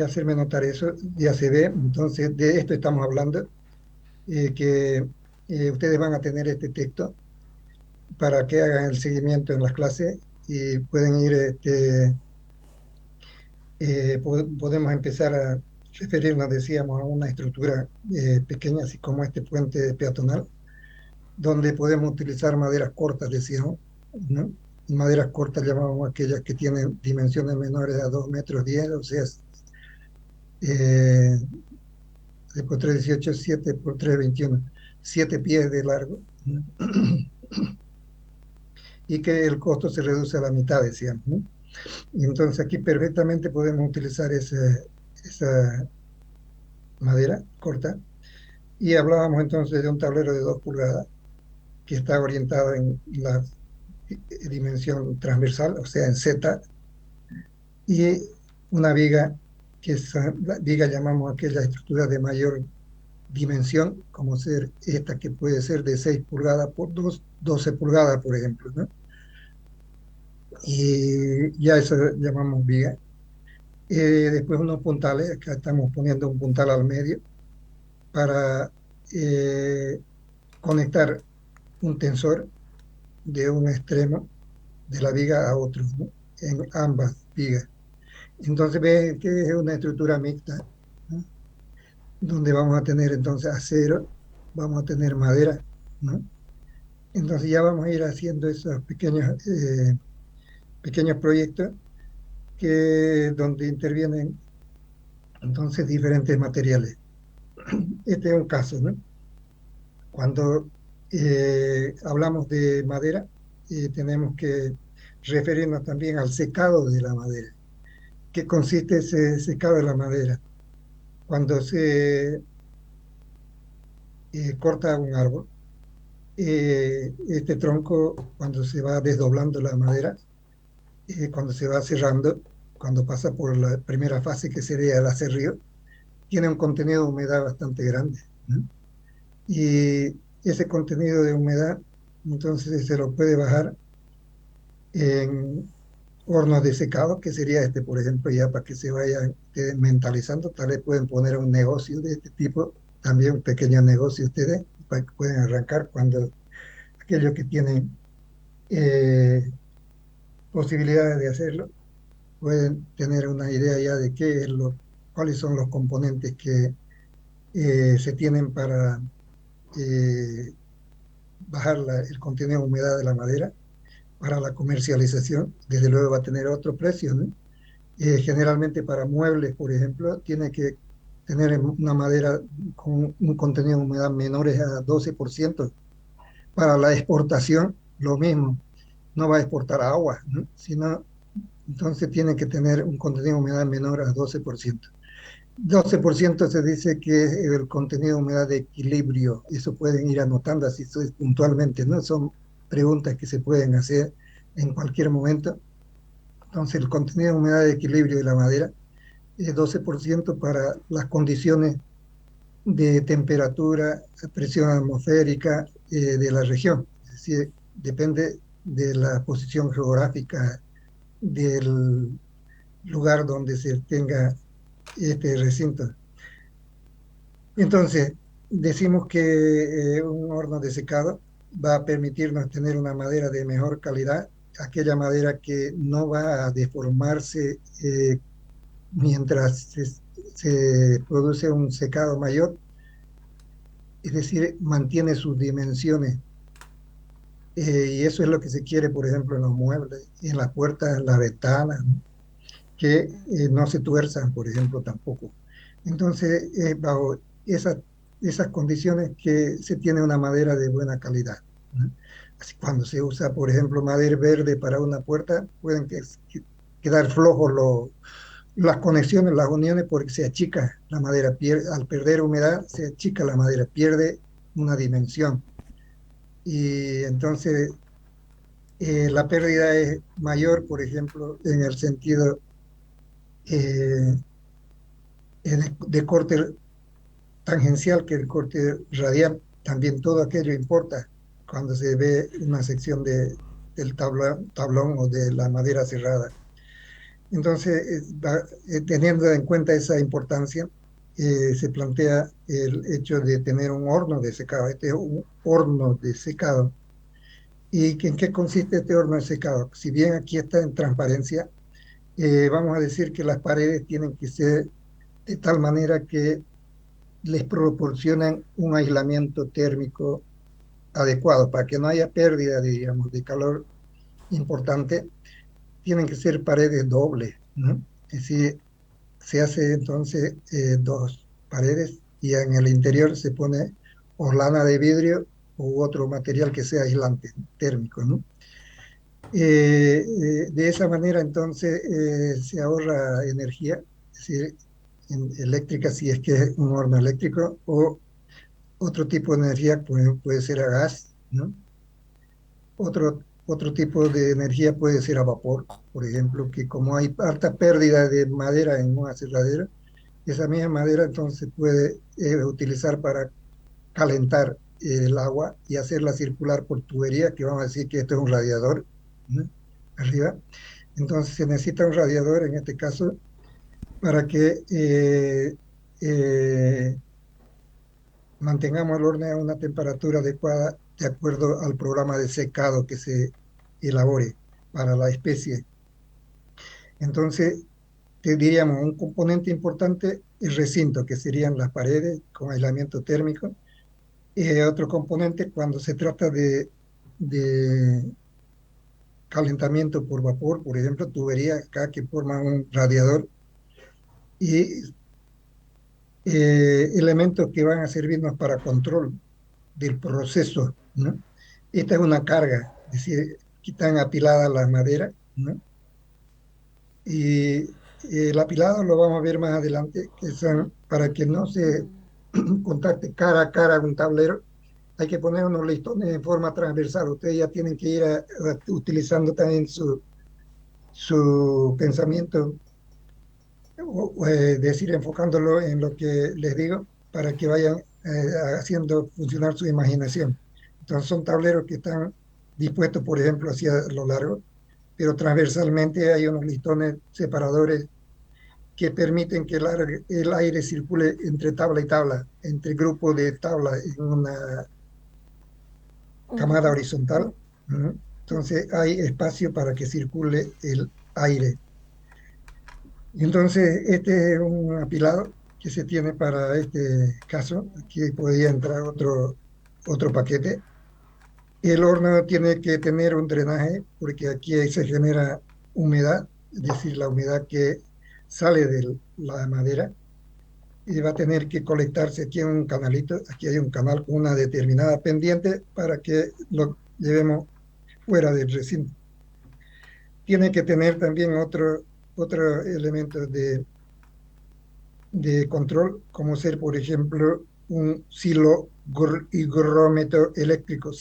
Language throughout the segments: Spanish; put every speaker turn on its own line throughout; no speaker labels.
hacerme notar eso, ya se ve, entonces de esto estamos hablando, que ustedes van a tener este texto para que hagan el seguimiento en las clases y pueden ir, podemos empezar a referirnos, decíamos, a una estructura pequeña, así como este puente peatonal, donde podemos utilizar maderas cortas, decíamos, ¿no? Y maderas cortas llamamos aquellas que tienen dimensiones menores a 2,10 m, o sea, eh, de por 3,18, 7 por 3,21, 7 pies de largo, ¿no? Y que el costo se reduce a la mitad, decíamos, ¿no? Y entonces aquí perfectamente podemos utilizar esa madera corta. Y hablábamos entonces de un tablero de 2 pulgadas que está orientado en la dimensión transversal, o sea, en Z, y una viga, que esa la viga llamamos aquella estructura de mayor dimensión, como ser esta que puede ser de 6 pulgadas por 12 pulgadas, por ejemplo, ¿no? Y ya eso llamamos viga. Después unos puntales, acá estamos poniendo un puntal al medio para eh, conectar un tensor de un extremo de la viga a otro, ¿no? En ambas vigas. Entonces ve que es una estructura mixta, ¿no? Donde vamos a tener entonces acero, vamos a tener madera, ¿no? Entonces ya vamos a ir haciendo esos pequeños proyectos donde intervienen entonces diferentes materiales. Este es un caso, ¿no? Cuando hablamos de madera, tenemos que referirnos también al secado de la madera. ¿Qué consiste ese secado de la madera? Cuando se corta un árbol, este tronco, cuando se va desdoblando la madera, cuando se va cerrando, cuando pasa por la primera fase que sería el aserrío, tiene un contenido de humedad bastante grande, ¿no? Y ese contenido de humedad, entonces se lo puede bajar en hornos de secado, que sería este, por ejemplo, ya para que se vayan mentalizando, tal vez pueden poner un negocio de este tipo, también un pequeño negocio ustedes, para que puedan arrancar cuando aquellos que tienen posibilidades de hacerlo, pueden tener una idea ya de cuáles son los componentes que se tienen para eh, bajar el contenido de humedad de la madera para la comercialización. Desde luego va a tener otro precio, ¿no? Generalmente para muebles, por ejemplo, tiene que tener una madera con un contenido de humedad menores a 12%. Para la exportación, lo mismo. No va a exportar agua, ¿no? Sino, entonces tiene que tener un contenido de humedad menor a 12%. 12% se dice que es el contenido de humedad de equilibrio. Eso pueden ir anotando así puntualmente, ¿no? Son preguntas que se pueden hacer en cualquier momento. Entonces, el contenido de humedad de equilibrio de la madera es 12% para las condiciones de temperatura, presión atmosférica de la región. Es decir, depende de la posición geográfica del lugar donde se tenga este recinto. Entonces, decimos que un horno de secado va a permitirnos tener una madera de mejor calidad, aquella madera que no va a deformarse mientras se produce un secado mayor, es decir, mantiene sus dimensiones. Y eso es lo que se quiere, por ejemplo, en los muebles, en las puertas, en las ventanas, ¿no? Que no se tuerzan, por ejemplo, tampoco. Entonces, bajo esas condiciones que se tiene una madera de buena calidad, ¿no? Así, cuando se usa, por ejemplo, madera verde para una puerta, pueden quedar flojos las conexiones, las uniones, porque se achica la madera, al perder humedad, se achica la madera, pierde una dimensión. Y entonces la pérdida es mayor, por ejemplo, en el sentido eh, de corte tangencial que el corte radial. También todo aquello importa cuando se ve una sección del tablón o de la madera cerrada. Entonces, teniendo en cuenta esa importancia, se plantea el hecho de tener un horno de secado. Este es un horno de secado. ¿Y en qué consiste este horno de secado? Si bien aquí está en transparencia, vamos a decir que las paredes tienen que ser de tal manera que les proporcionan un aislamiento térmico adecuado para que no haya pérdida, digamos, de calor importante. Tienen que ser paredes dobles, ¿no? Es decir, se hace entonces dos paredes y en el interior se pone o lana de vidrio u otro material que sea aislante térmico, ¿no? De esa manera entonces se ahorra energía, es decir, eléctrica si es que es un horno eléctrico o otro tipo de energía puede ser a gas, ¿no? Otro tipo de energía puede ser a vapor, por ejemplo, que como hay harta pérdida de madera en un aserradero, esa misma madera entonces se puede utilizar para calentar el agua y hacerla circular por tubería, que vamos a decir que esto es un radiador, ¿no? Arriba. Entonces se necesita un radiador en este caso para que eh, mantengamos el horno a una temperatura adecuada de acuerdo al programa de secado que se elabore para la especie. Entonces, te diríamos, un componente importante, el recinto, que serían las paredes con aislamiento térmico. Otro componente, cuando se trata de calentamiento por vapor, por ejemplo, tuberías acá que forman un radiador y elementos que van a servirnos para control del proceso, ¿no? Esta es una carga, es decir, aquí están apiladas las maderas, ¿no? Y el apilado lo vamos a ver más adelante, que son para que no se contacte cara a cara un tablero, hay que poner unos listones en forma transversal. Ustedes ya tienen que ir utilizando también su pensamiento, decir, enfocándolo en lo que les digo, para que vayan haciendo funcionar su imaginación. Entonces son tableros que están dispuestos, por ejemplo, hacia lo largo, pero transversalmente hay unos listones separadores que permiten que el aire circule entre tabla y tabla, entre grupos de tabla en una camada horizontal. ¿No? Entonces hay espacio para que circule el aire. Y entonces este es un apilado que se tiene para este caso. Aquí podría entrar otro paquete. El horno tiene que tener un drenaje porque aquí se genera humedad, es decir, la humedad que sale de la madera y va a tener que colectarse aquí en un canalito. Aquí hay un canal con una determinada pendiente para que lo llevemos fuera del recinto. Tiene que tener también otro elemento de control, como ser, por ejemplo, un higrómetro eléctrico,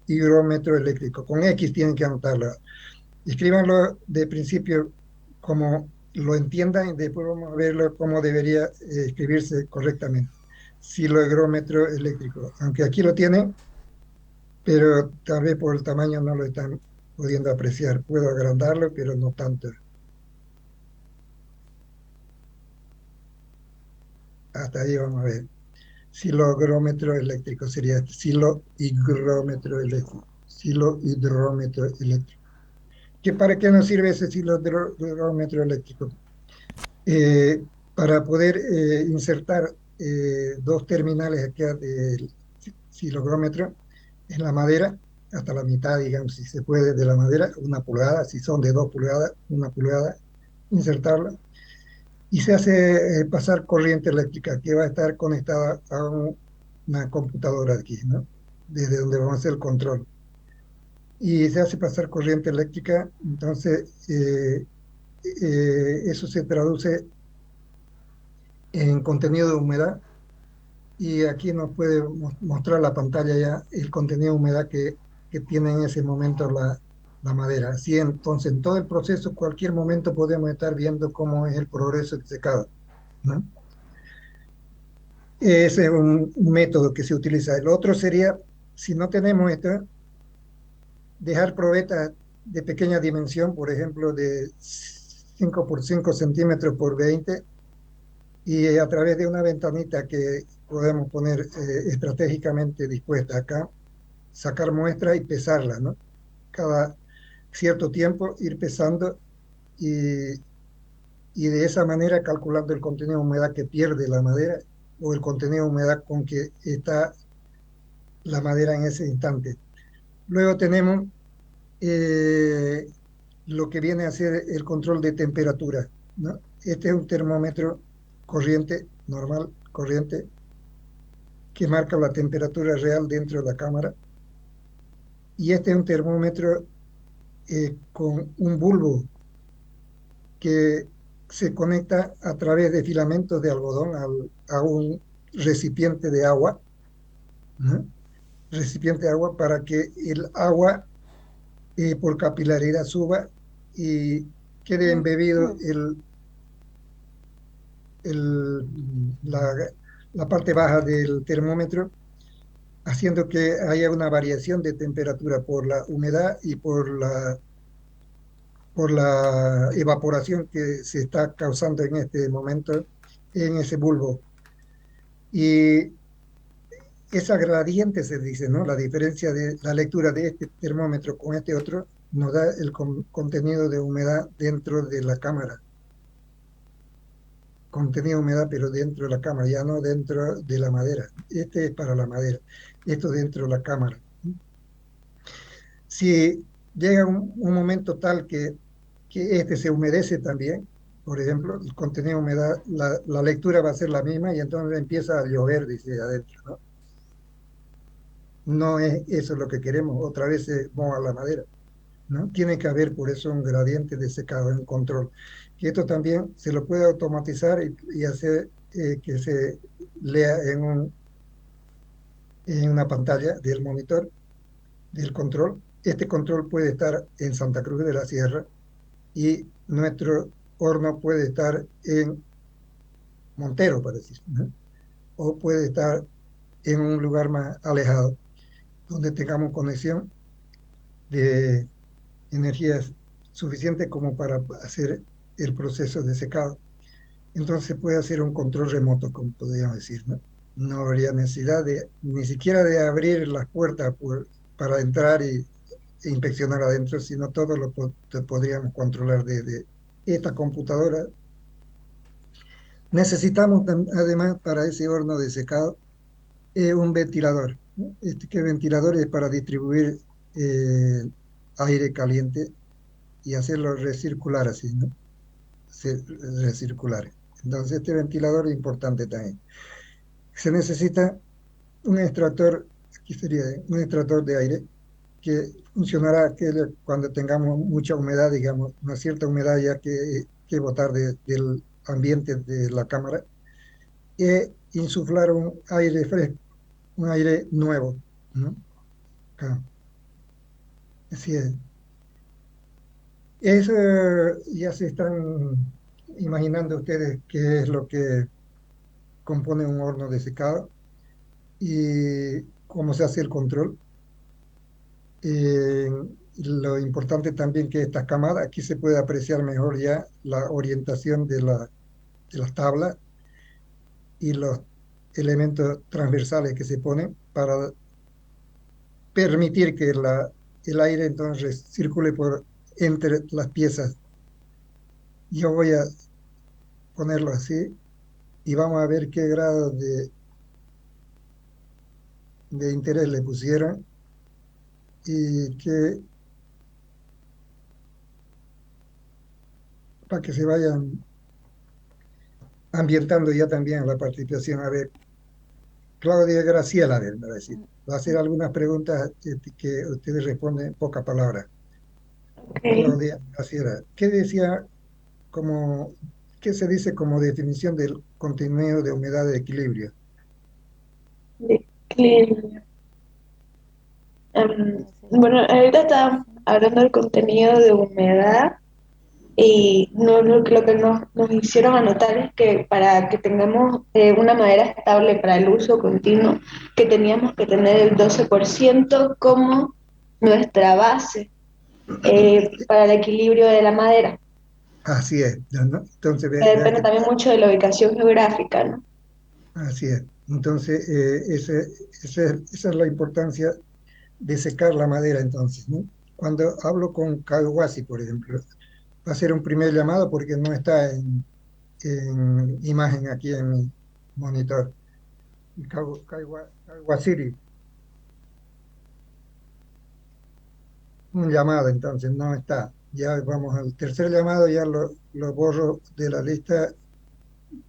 higrómetro eléctrico. Con X tienen que anotarlo. Escríbanlo de principio como lo entiendan y después vamos a verlo cómo debería escribirse correctamente. Higrómetro eléctrico. Aunque aquí lo tienen, pero tal vez por el tamaño no lo están pudiendo apreciar. Puedo agrandarlo, pero no tanto. Hasta ahí vamos a ver. Silogrómetro eléctrico sería este. Silogrómetro eléctrico. Silogrómetro eléctrico. ¿Para qué nos sirve ese silogrómetro eléctrico? Para poder insertar dos terminales acá del silogrómetro en la madera, hasta la mitad, digamos, si se puede, de la madera, 1 pulgada, si son de 2 pulgadas, 1 pulgada, insertarla y se hace pasar corriente eléctrica que va a estar conectada a una computadora aquí, ¿no? Desde donde vamos a hacer el control. Y se hace pasar corriente eléctrica, entonces eso se traduce en contenido de humedad y aquí nos puede mostrar la pantalla ya el contenido de humedad que tiene en ese momento la madera. Así entonces en todo el proceso, cualquier momento podemos estar viendo cómo es el progreso del secado, ¿no? Ese es un método que se utiliza. El otro sería, si no tenemos esto, dejar probetas de pequeña dimensión, por ejemplo, de 5 por 5 centímetros por 20 y a través de una ventanita que podemos poner estratégicamente dispuesta acá, sacar muestras y pesarlas, ¿no? Cada cierto tiempo ir pesando y, y de esa manera calculando el contenido de humedad que pierde la madera o el contenido de humedad con que está la madera en ese instante. Luego tenemos eh, lo que viene a ser el control de temperatura, ¿no? Este es un termómetro corriente, normal, corriente, que marca la temperatura real dentro de la cámara. Y este es un termómetro con un bulbo que se conecta a través de filamentos de algodón a un recipiente de agua, ¿no? Recipiente de agua para que el agua por capilaridad suba y quede embebido el- la, la parte baja del termómetro, haciendo que haya una variación de temperatura por la humedad y por la evaporación que se está causando en este momento en ese bulbo. Y esa gradiente se dice, ¿no? La diferencia de la lectura de este termómetro con este otro nos da el contenido de humedad dentro de la cámara. Contenido de humedad, pero dentro de la cámara, ya no dentro de la madera. Este es para la madera, esto dentro de la cámara. Si llega un momento tal que este se humedece también, por ejemplo, el contenido de humedad, la lectura va a ser la misma y entonces empieza a llover, dice adentro, ¿no? No es eso lo que queremos, otra vez se moja la madera, ¿no? Tiene que haber por eso un gradiente de secado, un control. Y esto también se lo puede automatizar y hacer que se lea en una pantalla del monitor, del control. Este control puede estar en Santa Cruz de la Sierra y nuestro horno puede estar en Montero, para decir, ¿no? O puede estar en un lugar más alejado, donde tengamos conexión de energías suficiente como para hacer el proceso de secado. Entonces se puede hacer un control remoto, como podríamos decir, ¿no? No habría necesidad de ni siquiera de abrir las puertas para entrar e inspeccionar adentro, sino todo lo podríamos controlar desde esta computadora. Necesitamos además para ese horno de secado un ventilador, ¿no? Que ventilador es para distribuir eh, aire caliente y hacerlo recircular así, ¿no? Recircular. Entonces, este ventilador es importante también. Se necesita un extractor, aquí sería un extractor de aire, que funcionará cuando tengamos mucha humedad, digamos, una cierta humedad ya que botar del ambiente de la cámara, e insuflar un aire fresco, un aire nuevo, ¿no? Acá. Así es. Eso ya se están imaginando ustedes qué es lo que compone un horno de secado y cómo se hace el control. Eh, lo importante también que esta camada, aquí se puede apreciar mejor ya la orientación de las tablas y los elementos transversales que se ponen para permitir que el aire entonces circule por entre las piezas. Yo voy a ponerlo así y vamos a ver qué grado de interés le pusieron y que para que se vayan ambientando ya también la participación. A ver, Claudia Graciela, a ver, me va a decir, va a hacer algunas preguntas que ustedes responden en pocas palabras.
Ok,
Claudia Graciela, ¿qué decía como, qué se dice como definición del contenido de humedad de equilibrio?
de equilibrio. Bueno, ahorita estaba hablando del contenido de humedad y no, lo que nos hicieron anotar es que para que tengamos una madera estable para el uso continuo, que teníamos que tener el 12% como nuestra base para el equilibrio de la madera.
Así es, ¿no? Entonces, vea
Depende
que
también mucho de la ubicación geográfica, ¿no?
así es. Entonces, esa es la importancia de secar la madera, entonces, ¿no? Cuando hablo con Kawasi, por ejemplo, va a ser un primer llamado porque no está en imagen aquí en mi monitor. Kawasiri, un llamado, entonces no está. Ya vamos al tercer llamado, ya lo borro de la lista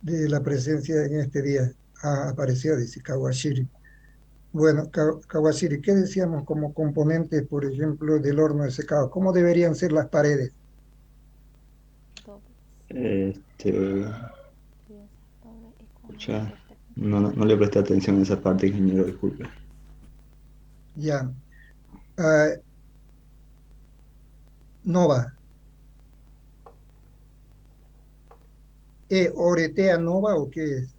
de la presencia en este día. Ah, apareció, dice Kawashiri. Bueno, Kawashiri, ¿qué decíamos como componentes, por ejemplo, del horno de secado? ¿Cómo deberían ser las paredes?
Este, pucha, no le presté atención a esa parte, ingeniero, disculpe.
Ya. Ah, Nova. ¿Oretea Nova o qué es?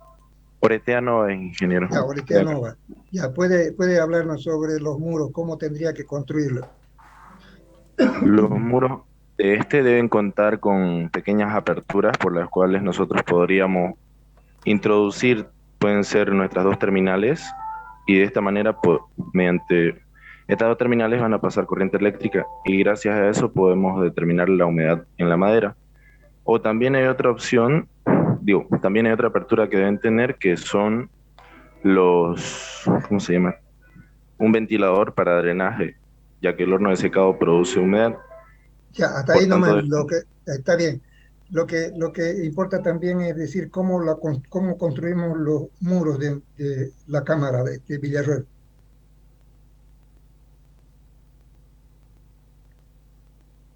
Oreteano es ingeniero.
Ya, Oretea Nova. Ya, puede hablarnos sobre los muros, cómo tendría que construirlos.
Los muros de este deben contar con pequeñas aperturas por las cuales nosotros podríamos introducir, pueden ser nuestras dos terminales, y de esta manera, mediante estas dos terminales van a pasar corriente eléctrica y gracias a eso podemos determinar la humedad en la madera. O también hay otra opción, digo, también hay otra apertura que deben tener que son ¿cómo se llama? Un ventilador para drenaje, ya que el horno de secado produce humedad.
Ya, hasta
Por
ahí nomás,
tanto,
está bien. Lo que importa también es decir cómo construimos los muros de la cámara de Villarroel.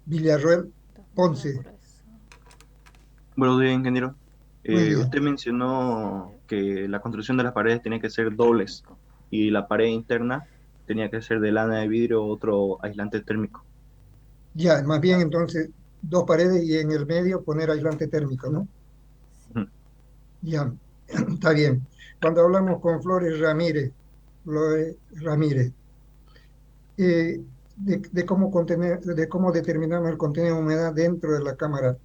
Villarroel, Ponce.
Buenos días, ingeniero.
Buen día.
Usted mencionó que la construcción de las paredes tenía que ser dobles y la pared interna tenía que ser de lana de vidrio o otro aislante térmico.
Ya, más bien entonces dos paredes y en el medio poner aislante térmico, ¿no?
Ujú.
Ya, está bien. Cuando hablamos con Flores Ramírez, de cómo determinamos el contenido de humedad dentro de la cámara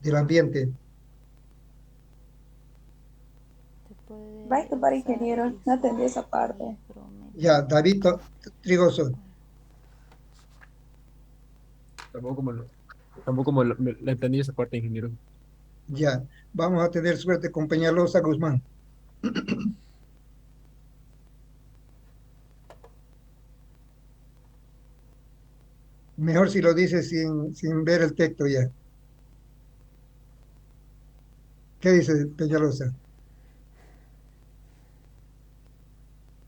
del ambiente.
Va a estupar, ingeniero, no atendí esa parte.
Ya, David Trigoso,
Tampoco tampoco le entendí esa parte, ingeniero.
ya. Vamos a tener suerte con Peñalosa Guzmán. Mejor si lo dices sin ver el texto ya. ¿Qué dice Peñalosa?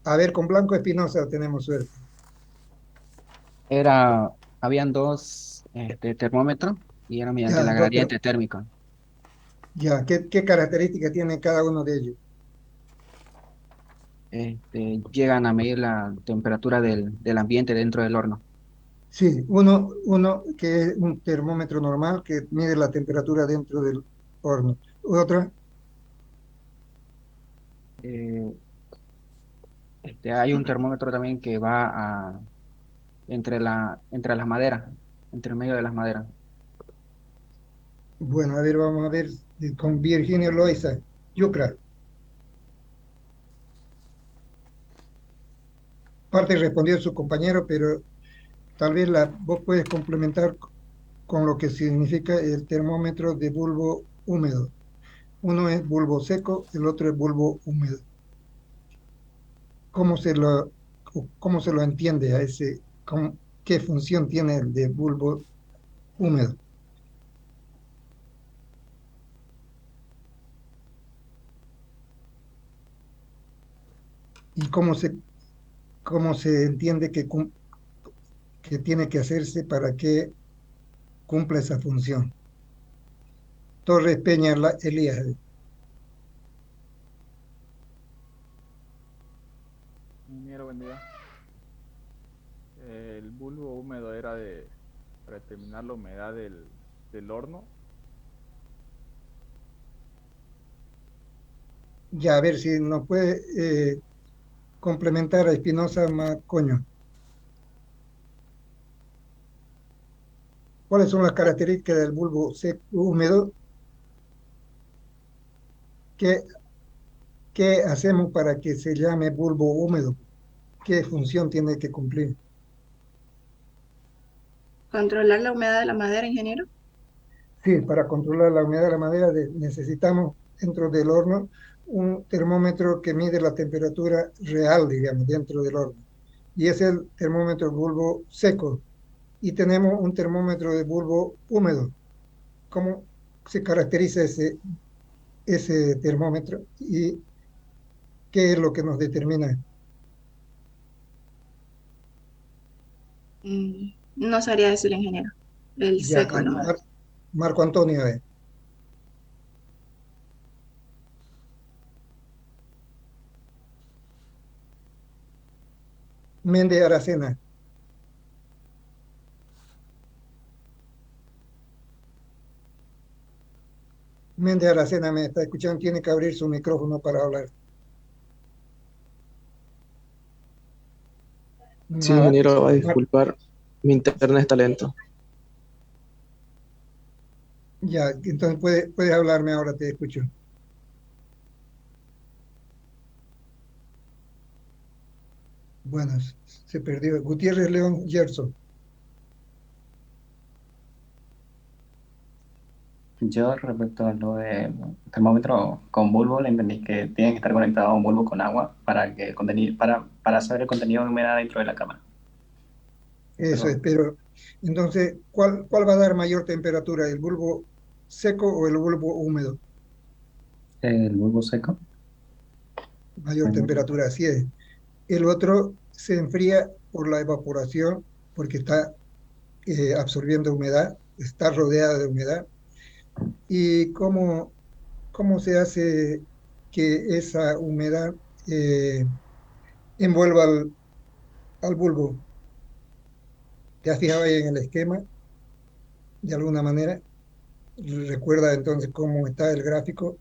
A ver, con Blanco Espinosa tenemos suerte.
Habían dos termómetros y era mediante
Ya,
la
doctor,
gradiente térmica.
ya. ¿Qué características tiene cada uno de ellos?
Llegan a medir la temperatura del ambiente dentro del horno.
Sí, uno que es un termómetro normal que mide la temperatura dentro del horno. Otra,
Eh, Hay un termómetro también que va entre las maderas, entre medio de las maderas.
bueno, a ver, vamos a ver con Virginia Loaiza, Yucra. Parte respondió su compañero, pero tal vez vos puedes complementar con lo que significa el termómetro de bulbo húmedo. Uno es bulbo seco, el otro es bulbo húmedo. ¿Cómo se lo, cómo se lo entiende a qué función tiene el de bulbo húmedo? ¿Y cómo se entiende que tiene que hacerse para que cumpla esa función? Torres Peña Elías.
Ingeniero, buen día. El bulbo húmedo era para determinar la humedad del horno.
Ya, a ver si nos puede complementar a Espinosa Macoño. ¿Cuáles son las características del bulbo seco húmedo? ¿Qué, qué hacemos para que se llame bulbo húmedo? ¿Qué función tiene que cumplir?
¿Controlar la humedad de la madera, ingeniero?
Sí, para controlar la humedad de la madera necesitamos dentro del horno un termómetro que mide la temperatura real, digamos, dentro del horno. Y es el termómetro bulbo seco. Y tenemos un termómetro de bulbo húmedo. ¿Cómo se caracteriza ese termómetro y qué es lo que nos determina?
No sabría decir, ingeniero. El
Ya,
seco nomás.
Marco Antonio, Méndez Aracena. Méndez Aracena, me está escuchando, tiene que abrir su micrófono para hablar.
Sí,
Nada.
ingeniero, va a disculpar, mi internet está lento.
Ya, entonces puedes hablarme ahora, te escucho. Bueno, se perdió. Gutiérrez León Gerson.
Yo respecto a lo de termómetro con bulbo, le entendí que tiene que estar conectado a un bulbo con agua para que para saber el contenido de humedad dentro de la cámara.
Eso es, pero entonces, ¿cuál va a dar mayor temperatura? ¿El bulbo seco o el bulbo húmedo?
El bulbo seco.
Mayor temperatura, así es. El otro se enfría por la evaporación porque está absorbiendo humedad, está rodeada de humedad. ¿Y cómo se hace que esa humedad envuelva al bulbo? ¿Te has fijado ahí en el esquema de alguna manera? Recuerda entonces cómo está el gráfico.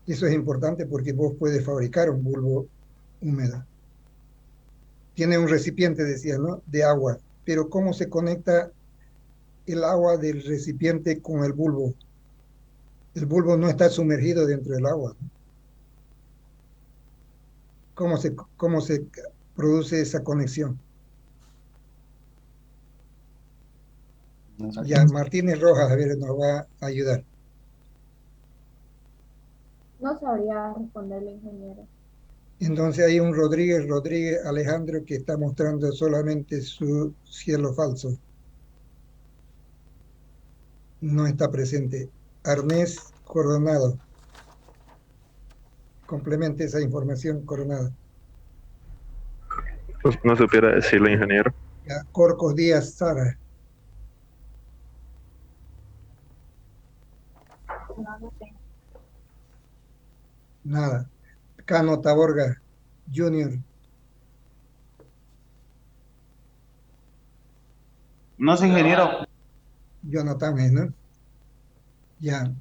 Eso es importante porque vos puedes fabricar un bulbo húmedo. Tiene un recipiente, decía, ¿no? De agua. Pero ¿cómo se conecta el agua del recipiente con el bulbo? El bulbo no está sumergido dentro del agua, ¿no? ¿Cómo se produce esa conexión? Ya, Martínez Rojas, a ver, nos va a ayudar.
No sabría responderle, ingeniero.
Entonces hay un Rodríguez Alejandro que está mostrando solamente su cielo falso. No está presente. Arnés Coronado. Complemente esa información, Coronado.
No supiera decirle, ingeniero.
Ya, Corcos Díaz Sara. Nada. Cano Taborga Junior.
No sé, ingeniero.
Jonathan, ¿no? Ya.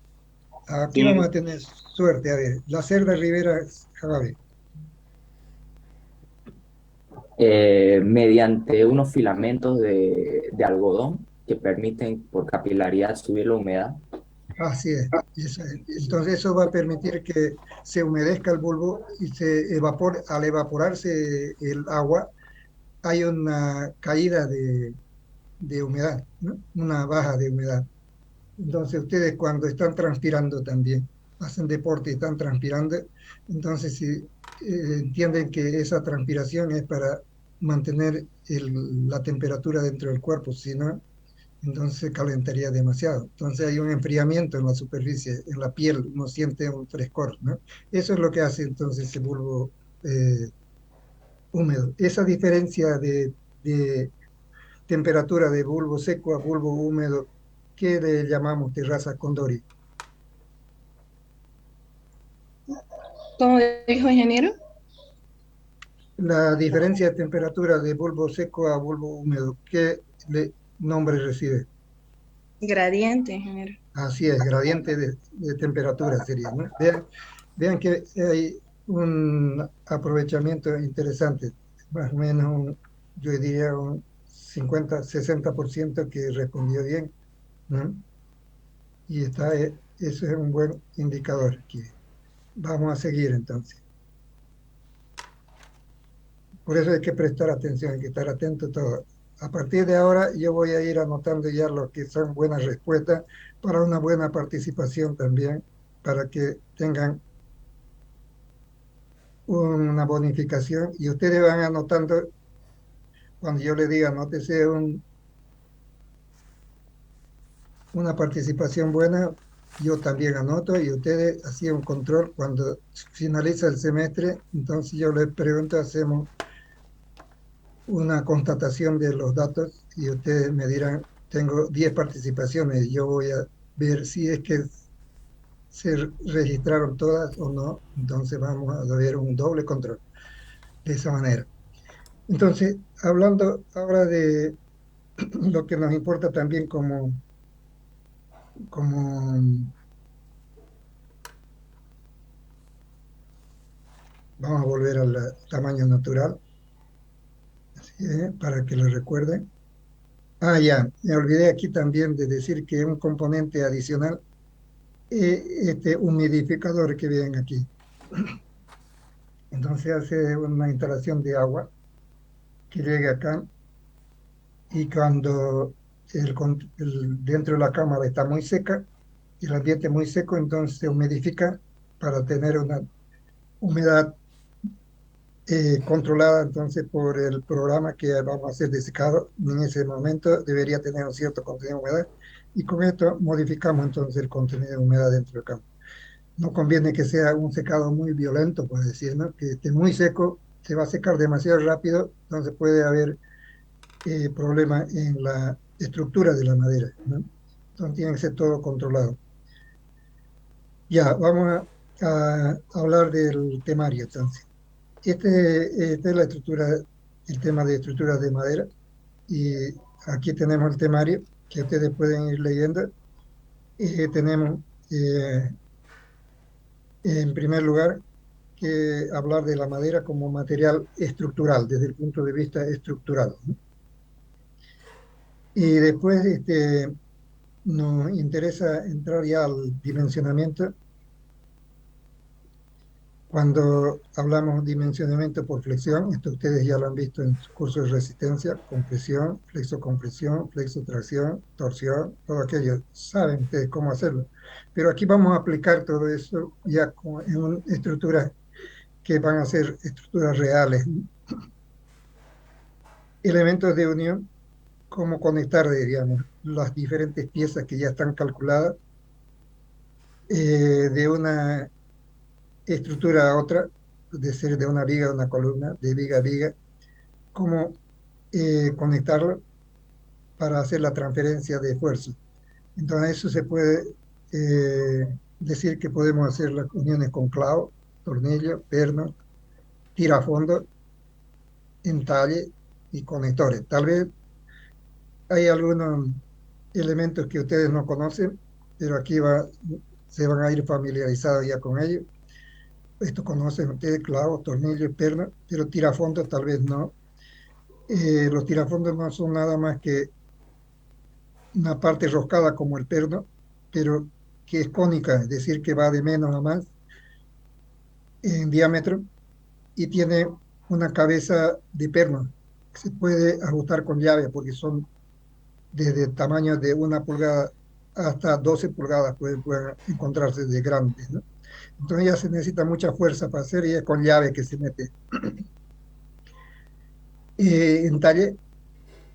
Aquí
Sí.
vamos a tener suerte. A ver, la Cerda Rivera Javi.
Mediante unos filamentos de algodón que permiten por capilaridad subir la humedad.
Así es. Entonces eso va a permitir que se humedezca el bulbo y al evaporarse el agua hay una caída de humedad, ¿no? Una baja de humedad. Entonces ustedes cuando están transpirando también, hacen deporte y están transpirando, entonces si entienden que esa transpiración es para mantener la temperatura dentro del cuerpo, si no, entonces se calentaría demasiado. Entonces hay un enfriamiento en la superficie, en la piel, uno siente un frescor, ¿no? Eso es lo que hace entonces ese bulbo húmedo. Esa diferencia de temperatura de bulbo seco a bulbo húmedo, ¿qué le llamamos terraza Condori?
¿Cómo dijo, ingeniero?
La diferencia de temperatura de bulbo seco a bulbo húmedo, ¿qué nombre recibe?
Gradiente, ingeniero.
Así es, gradiente de temperatura sería, ¿no? Vean que hay un aprovechamiento interesante, más o menos yo diría un 50-60% que respondió bien, ¿no? Y eso es un buen indicador que vamos a seguir entonces. Por eso hay que prestar atención, hay que estar atento a todo. A partir de ahora yo voy a ir anotando ya lo que son buenas respuestas para una buena participación también, para que tengan una bonificación y ustedes van anotando, cuando yo les diga anótese una participación buena, yo también anoto y ustedes hacían un control cuando finaliza el semestre, entonces yo les pregunto, hacemos una constatación de los datos y ustedes me dirán, tengo 10 participaciones, yo voy a ver si es que se registraron todas o no, entonces vamos a ver un doble control de esa manera. Entonces, hablando ahora de lo que nos importa también como vamos a volver al tamaño natural, para que lo recuerden. Ya, me olvidé aquí también de decir que un componente adicional, este humidificador que ven aquí. Entonces hace una instalación de agua que llega acá y cuando dentro de la cámara está muy seca, el ambiente muy seco, entonces se humidifica para tener una humedad controlada entonces por el programa que vamos a hacer de secado. En ese momento debería tener un cierto contenido de humedad y con esto modificamos entonces el contenido de humedad dentro del campo. No conviene que sea un secado muy violento, por decir, ¿no? Que esté muy seco, se va a secar demasiado rápido, entonces puede haber problemas en la estructura de la madera, ¿no? Entonces tiene que ser todo controlado. Ya, vamos a hablar del temario entonces. Esta es la estructura, el tema de estructuras de madera, y aquí tenemos el temario que ustedes pueden ir leyendo. Tenemos en primer lugar que hablar de la madera como material estructural, desde el punto de vista estructural, ¿no? Y después nos interesa entrar ya al dimensionamiento. Cuando hablamos de dimensionamiento por flexión, esto ustedes ya lo han visto en sus cursos de resistencia, compresión, flexocompresión, flexotracción, torsión, todo aquello, saben ustedes cómo hacerlo. Pero aquí vamos a aplicar todo eso ya en estructuras que van a ser estructuras reales. Elementos de unión, cómo conectar, digamos, las diferentes piezas que ya están calculadas de una estructura a otra, de ser de una viga a una columna, de viga a viga, cómo conectarlo para hacer la transferencia de fuerza. Entonces eso se puede decir que podemos hacer las uniones con clavo, tornillo, perno, tirafondo, entalle y conectores. Tal vez hay algunos elementos que ustedes no conocen, pero aquí se van a ir familiarizados ya con ellos. Esto conocen ustedes, clavo, tornillo, perno, pero tirafondos tal vez no. Los tirafondos no son nada más que una parte roscada como el perno, pero que es cónica, es decir, que va de menos a más en diámetro y tiene una cabeza de perno que se puede ajustar con llave porque son desde tamaños de 1 pulgada hasta 12 pulgadas pueden encontrarse de grandes, ¿no? Entonces ya se necesita mucha fuerza para hacer y es con llave que se mete. Entalle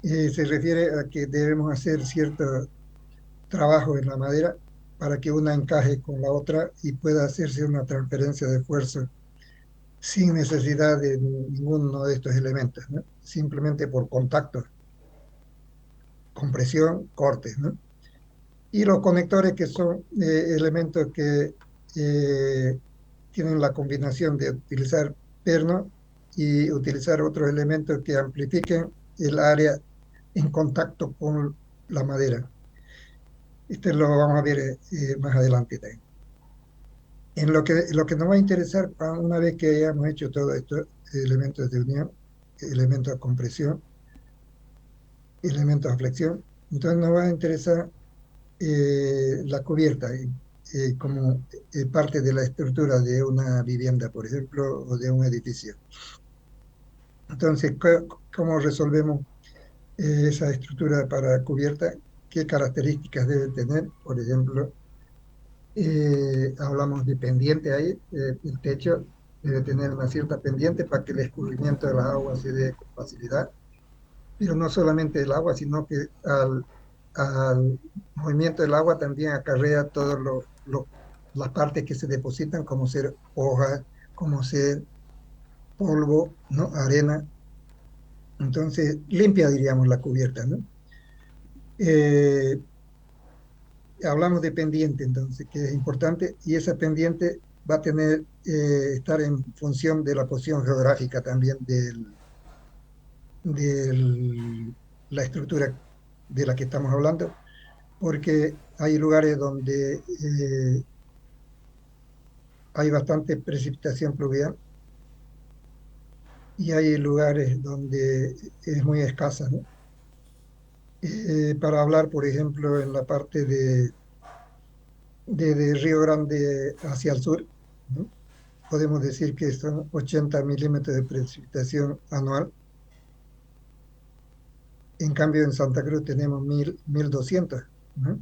se refiere a que debemos hacer cierto trabajo en la madera para que una encaje con la otra y pueda hacerse una transferencia de fuerza sin necesidad de ninguno de estos elementos, ¿no? Simplemente por contacto, compresión, cortes, ¿no? Y los conectores, que son elementos que tienen la combinación de utilizar perno y utilizar otros elementos que amplifiquen el área en contacto con la madera. Esto lo vamos a ver más adelante también. En lo que nos va a interesar, una vez que hayamos hecho todos estos elementos de unión, elementos de compresión, elementos de flexión. Entonces nos va a interesar la cubierta como parte de la estructura de una vivienda, por ejemplo, o de un edificio. Entonces, ¿cómo resolvemos esa estructura para cubierta? ¿Qué características debe tener? Por ejemplo, hablamos de pendiente ahí, el techo debe tener una cierta pendiente para que el escurrimiento de las aguas se dé con facilidad, pero no solamente el agua, sino que al movimiento del agua también acarrea todas las partes que se depositan, como ser hojas, como ser polvo, ¿no? Arena. Entonces, limpia, diríamos, la cubierta, ¿no? Hablamos de pendiente, entonces, que es importante, y esa pendiente va a tener, estar en función de la posición geográfica también de la estructura de la que estamos hablando, porque hay lugares donde hay bastante precipitación pluvial y hay lugares donde es muy escasa, ¿no? Para hablar, por ejemplo, en la parte de Río Grande hacia el sur, ¿no? Podemos decir que son 80 milímetros de precipitación anual. En cambio, en Santa Cruz tenemos 1200, ¿no?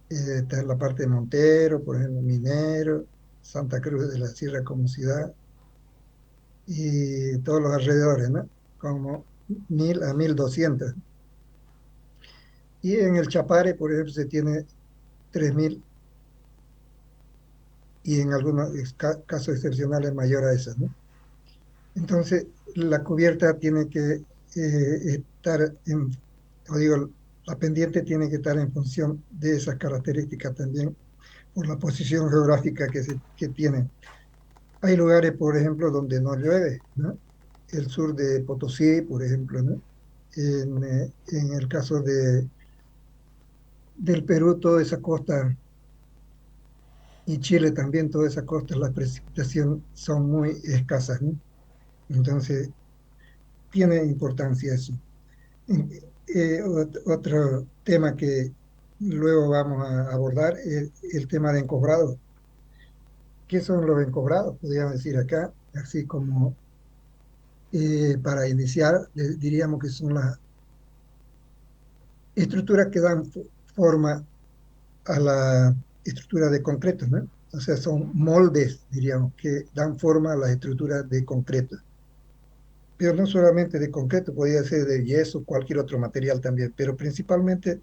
Está en la parte de Montero, por ejemplo, Minero, Santa Cruz de la Sierra como ciudad, y todos los alrededores, ¿no? Como 1000 a 1200. Y en el Chapare, por ejemplo, se tiene 3000, y en algunos casos excepcionales mayor a eso, ¿no? Entonces, la cubierta tiene que estar o digo, la pendiente tiene que estar en función de esas características también, por la posición geográfica que tiene. Hay lugares, por ejemplo, donde no llueve, ¿no? El sur de Potosí, por ejemplo, ¿no? En el caso del Perú, toda esa costa, y Chile también, toda esa costa, las precipitaciones son muy escasas, ¿no? Entonces, tiene importancia eso. Otro tema que luego vamos a abordar es el tema de encofrado. ¿Qué son los encofrados? Podríamos decir acá, así como para iniciar, diríamos que son las estructuras que dan forma a la estructura de concreto, ¿no? O sea, son moldes, diríamos, que dan forma a las estructuras de concreto. Pero no solamente de concreto, podría ser de yeso, cualquier otro material también, pero principalmente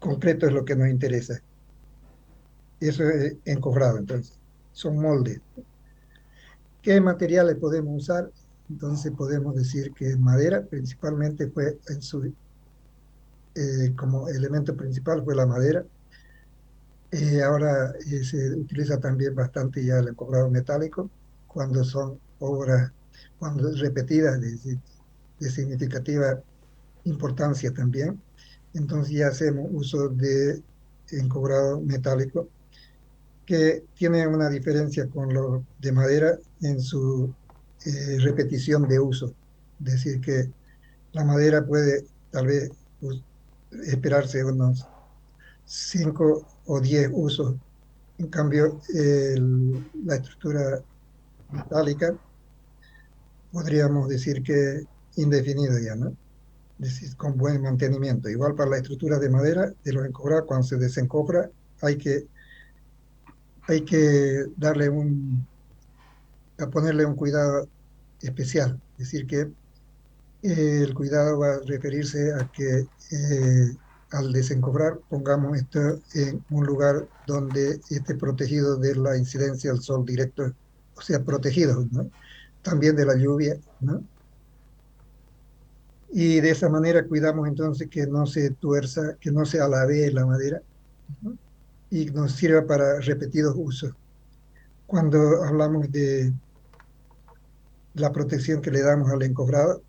concreto es lo que nos interesa. Eso es encofrado, entonces, son moldes. ¿Qué materiales podemos usar? Entonces podemos decir que madera, principalmente fue como elemento principal fue la madera. Ahora se utiliza también bastante ya el encofrado metálico, cuando son obras repetidas de significativa importancia también. Entonces ya hacemos uso de encofrado metálico, que tiene una diferencia con lo de madera en su repetición de uso. Es decir, que la madera puede tal vez esperarse unos 5 o 10 usos. En cambio, la estructura metálica podríamos decir que indefinido ya, ¿no? Es decir, con buen mantenimiento. Igual para la estructura de madera, de los encofrados, cuando se desencofra, hay que ponerle un cuidado especial. Es decir, que el cuidado va a referirse a que al desencofrar pongamos esto en un lugar donde esté protegido de la incidencia del sol directo, o sea, protegido, ¿no? También de la lluvia, ¿no? Y de esa manera cuidamos entonces que no se tuerza, que no se alavee la madera, ¿no? Y nos sirva para repetidos usos. Cuando hablamos de la protección que le damos al encofrado,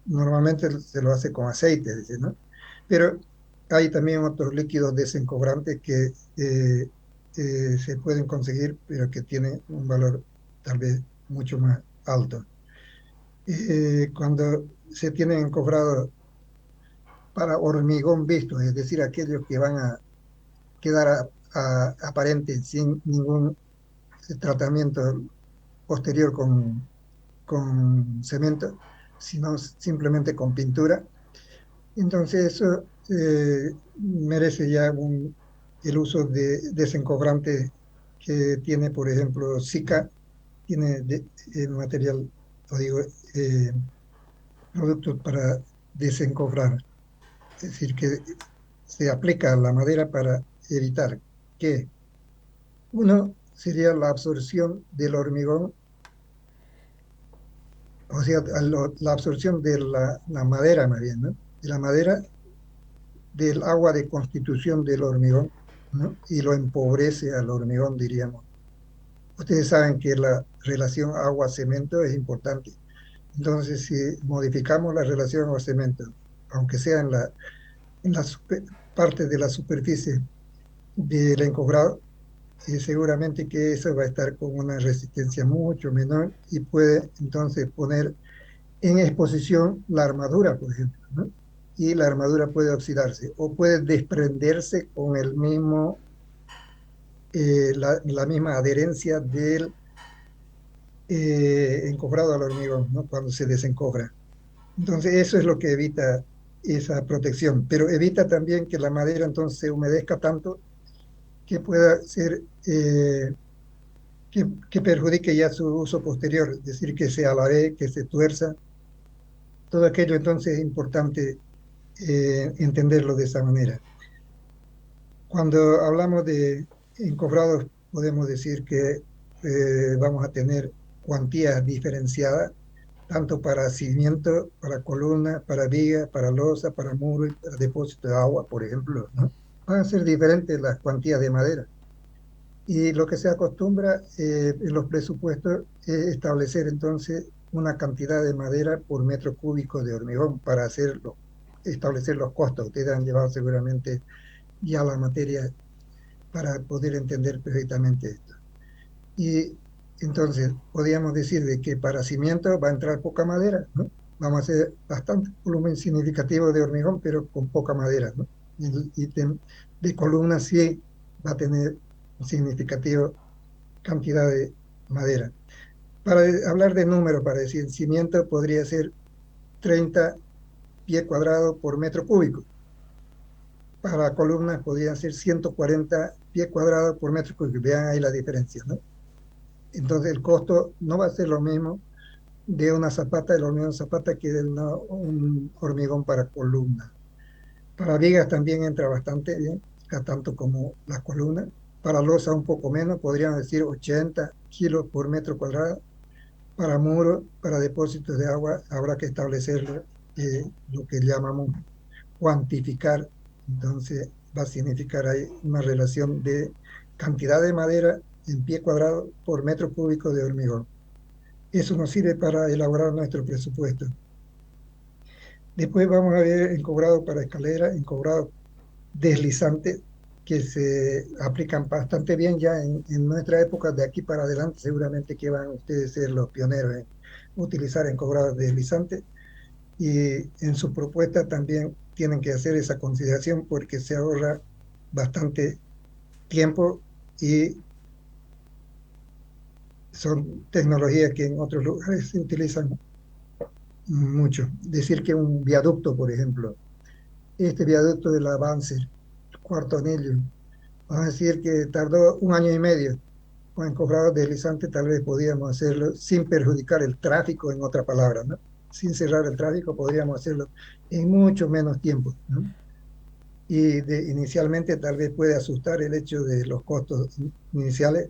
normalmente se lo hace con aceite, ¿no? Pero hay también otros líquidos desencofrantes que se pueden conseguir, pero que tienen un valor tal vez mucho más alto. cuando se tienen encofrados para hormigón visto, es decir, aquellos que van a quedar aparentes sin ningún tratamiento posterior con cemento, sino simplemente con pintura. Entonces eso merece ya el uso de desencofrante que tiene, por ejemplo, Sika, tiene material, o digo, productos para desencofrar. Es decir, que se aplica a la madera para evitar que, uno, sería la absorción del hormigón, o sea, la absorción de la madera, más bien, ¿no? De la madera, del agua de constitución del hormigón, ¿no? Y lo empobrece al hormigón, diríamos. Ustedes saben que la relación agua-cemento es importante. Entonces, si modificamos la relación agua-cemento, aunque sea en la parte de la superficie del encofrado, seguramente que eso va a estar con una resistencia mucho menor y puede entonces poner en exposición la armadura, por ejemplo, ¿no? Y la armadura puede oxidarse o puede desprenderse con el mismo, la misma adherencia del encofrado al hormigón, ¿no? Cuando se desencofra. Entonces eso es lo que evita esa protección, pero evita también que la madera entonces se humedezca tanto que pueda ser, que perjudique ya su uso posterior, es decir, que se alaree, que se tuerza. Todo aquello entonces es importante entenderlo de esa manera. Cuando hablamos de encofrados, podemos decir que vamos a tener cuantías diferenciadas, tanto para cimiento, para columna, para viga, para losa, para muro y para depósito de agua, por ejemplo, ¿no? Van a ser diferentes las cuantías de madera. Y lo que se acostumbra en los presupuestos es establecer entonces una cantidad de madera por metro cúbico de hormigón para establecer los costos. Ustedes han llevado seguramente ya la materia para poder entender perfectamente esto. Y entonces podríamos decir de que para cimiento va a entrar poca madera, ¿no? Vamos a hacer bastante volumen significativo de hormigón, pero con poca madera, ¿no? Y de columna sí va a tener significativa cantidad de madera. Para hablar de números, para decir, cimiento podría ser 30 pies cuadrados por metro cúbico. Para columnas podrían ser 140 pies cuadrados por metro cúbico. Vean ahí la diferencia, ¿no? Entonces el costo no va a ser lo mismo de una zapata, del hormigón zapata, que de un hormigón para columna. Para vigas también entra bastante bien, tanto como las columnas. Para losa un poco menos, podríamos decir 80 kilos por metro cuadrado. Para muro, para depósitos de agua, habrá que establecer lo que llamamos cuantificar. Entonces va a significar ahí una relación de cantidad de madera en pie cuadrado por metro cúbico de hormigón. Eso nos sirve para elaborar nuestro presupuesto. Después vamos a ver encobrado para escalera, encobrado deslizante, que se aplican bastante bien ya en nuestra época. De aquí para adelante seguramente que van ustedes a ser los pioneros en utilizar encobrados deslizantes, y en su propuesta también tienen que hacer esa consideración porque se ahorra bastante tiempo y son tecnologías que en otros lugares se utilizan mucho. Decir que un viaducto, por ejemplo, este viaducto del Avance, cuarto anillo, vamos a decir que tardó 1 año y medio. Con encobrados deslizantes tal vez podíamos hacerlo sin perjudicar el tráfico, en otra palabra, ¿no? Sin cerrar el tráfico podríamos hacerlo en mucho menos tiempo, ¿no? Y inicialmente tal vez puede asustar el hecho de los costos iniciales,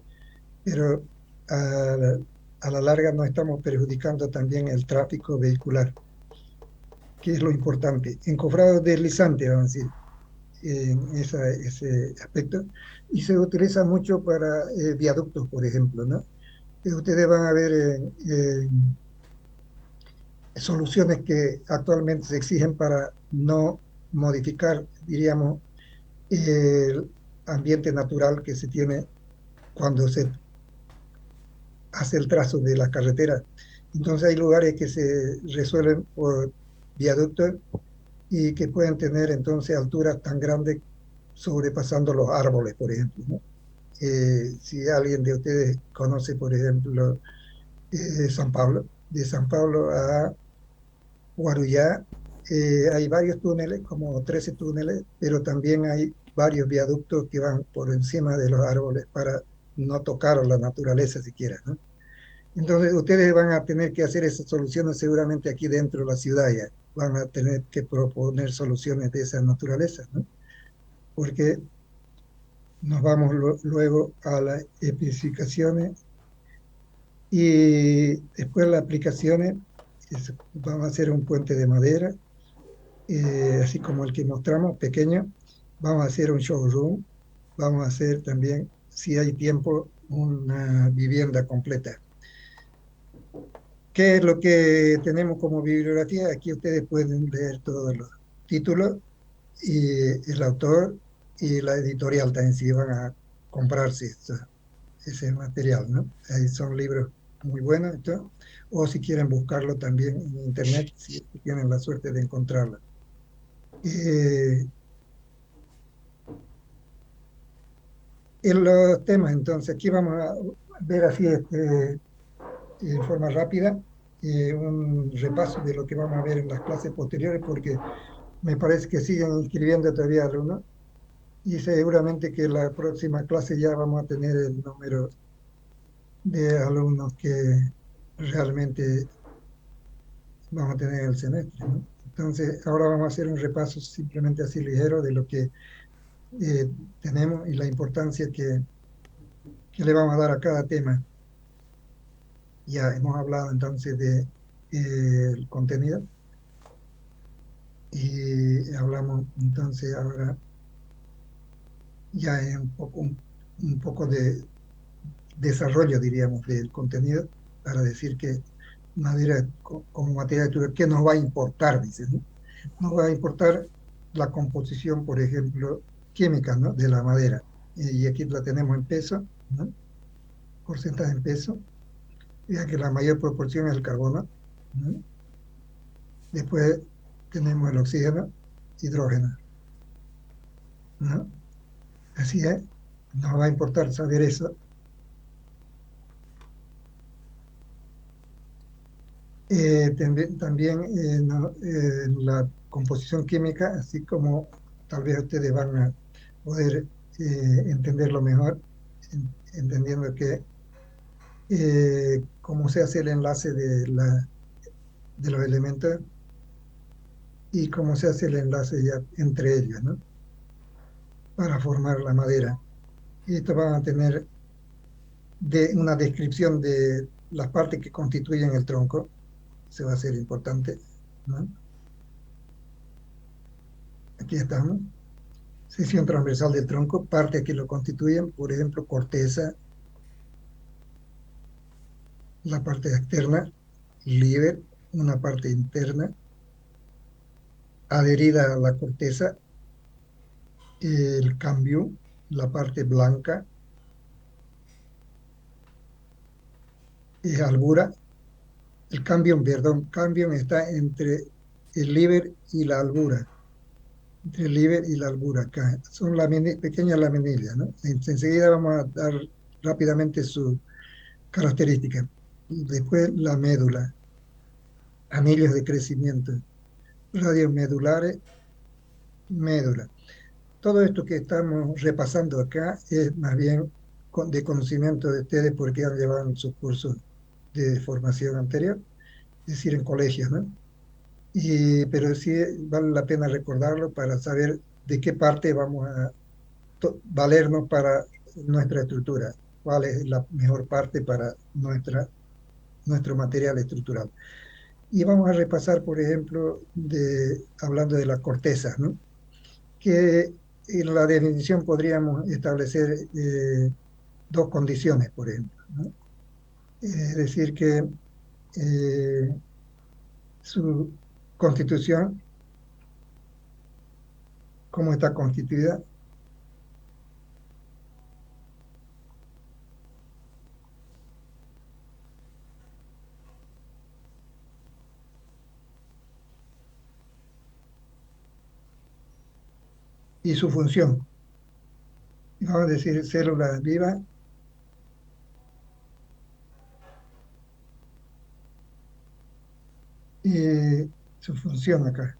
pero a la larga no estamos perjudicando también el tráfico vehicular, que es lo importante. Encofrado deslizante, vamos a decir, en ese aspecto, y se utiliza mucho para viaductos, por ejemplo, ¿no? Ustedes van a ver soluciones que actualmente se exigen para no modificar, diríamos, el ambiente natural que se tiene cuando se hace el trazo de la carretera. Entonces hay lugares que se resuelven por viaductos y que pueden tener entonces alturas tan grandes sobrepasando los árboles, por ejemplo, ¿no? Si alguien de ustedes conoce, por ejemplo, San Pablo, de San Pablo a Guarujá, hay varios túneles, como 13 túneles, pero también hay varios viaductos que van por encima de los árboles para no tocar la naturaleza siquiera, ¿no? Entonces, ustedes van a tener que hacer esas soluciones seguramente aquí dentro de la ciudad ya. Van a tener que proponer soluciones de esa naturaleza, ¿no? Porque nos vamos luego a las especificaciones y después las aplicaciones. Vamos a hacer un puente de madera, así como el que mostramos, pequeño. Vamos a hacer un showroom. Vamos a hacer también, si hay tiempo, una vivienda completa. ¿Qué es lo que tenemos como bibliografía? Aquí ustedes pueden leer todos los títulos y el autor y la editorial también si van a comprarse ese material, ¿no? Ahí son libros muy buenos, ¿no? O si quieren buscarlo también en internet, si tienen la suerte de encontrarlo. En los temas, entonces, aquí vamos a ver así en forma rápida un repaso de lo que vamos a ver en las clases posteriores, porque me parece que siguen inscribiendo todavía alumnos y seguramente que la próxima clase ya vamos a tener el número de alumnos que realmente vamos a tener en el semestre, ¿no? Entonces, ahora vamos a hacer un repaso simplemente así ligero de lo que tenemos y la importancia que le vamos a dar a cada tema. Ya hemos hablado entonces de el contenido y hablamos entonces ahora ya en un poco de desarrollo, diríamos, del contenido para decir que madera como materia de estudio, ¿qué nos va a importar? Dice, ¿no? Nos va a importar la composición, por ejemplo, química, ¿no? De la madera. Y aquí la tenemos en peso, ¿no? Porcentaje en peso. Ya que la mayor proporción es el carbono, ¿no? Después tenemos el oxígeno, hidrógeno, ¿no? Así es, nos va a importar saber eso. También la composición química, así como tal vez ustedes van a poder entenderlo mejor, entendiendo que cómo se hace el enlace de los elementos y cómo se hace el enlace ya entre ellos, ¿no? Para formar la madera. Y esto van a tener una descripción de las partes que constituyen el tronco. Se va a ser importante, ¿no? Aquí estamos. Sección transversal del tronco, partes que lo constituyen, por ejemplo, corteza, la parte externa, líber, una parte interna, adherida a la corteza, el cambio, la parte blanca, albura. El cambium, perdón, cambium está entre el líber y la albura. Entre el líber y la albura acá. Son pequeñas laminillas, ¿no? Enseguida vamos a dar rápidamente su característica. Después la médula, anillos de crecimiento, radios medulares, médula. Todo esto que estamos repasando acá es más bien de conocimiento de ustedes porque han llevado sus cursos de formación anterior, es decir, en colegios, ¿no? Pero sí vale la pena recordarlo para saber de qué parte vamos a valernos para nuestra estructura, cuál es la mejor parte para nuestro material estructural. Y vamos a repasar, por ejemplo, hablando de las cortezas, ¿no? Que en la definición podríamos establecer dos condiciones, por ejemplo, ¿no? Es decir, que su constitución, cómo está constituida, y su función. Y vamos a decir células vivas. Y su función acá.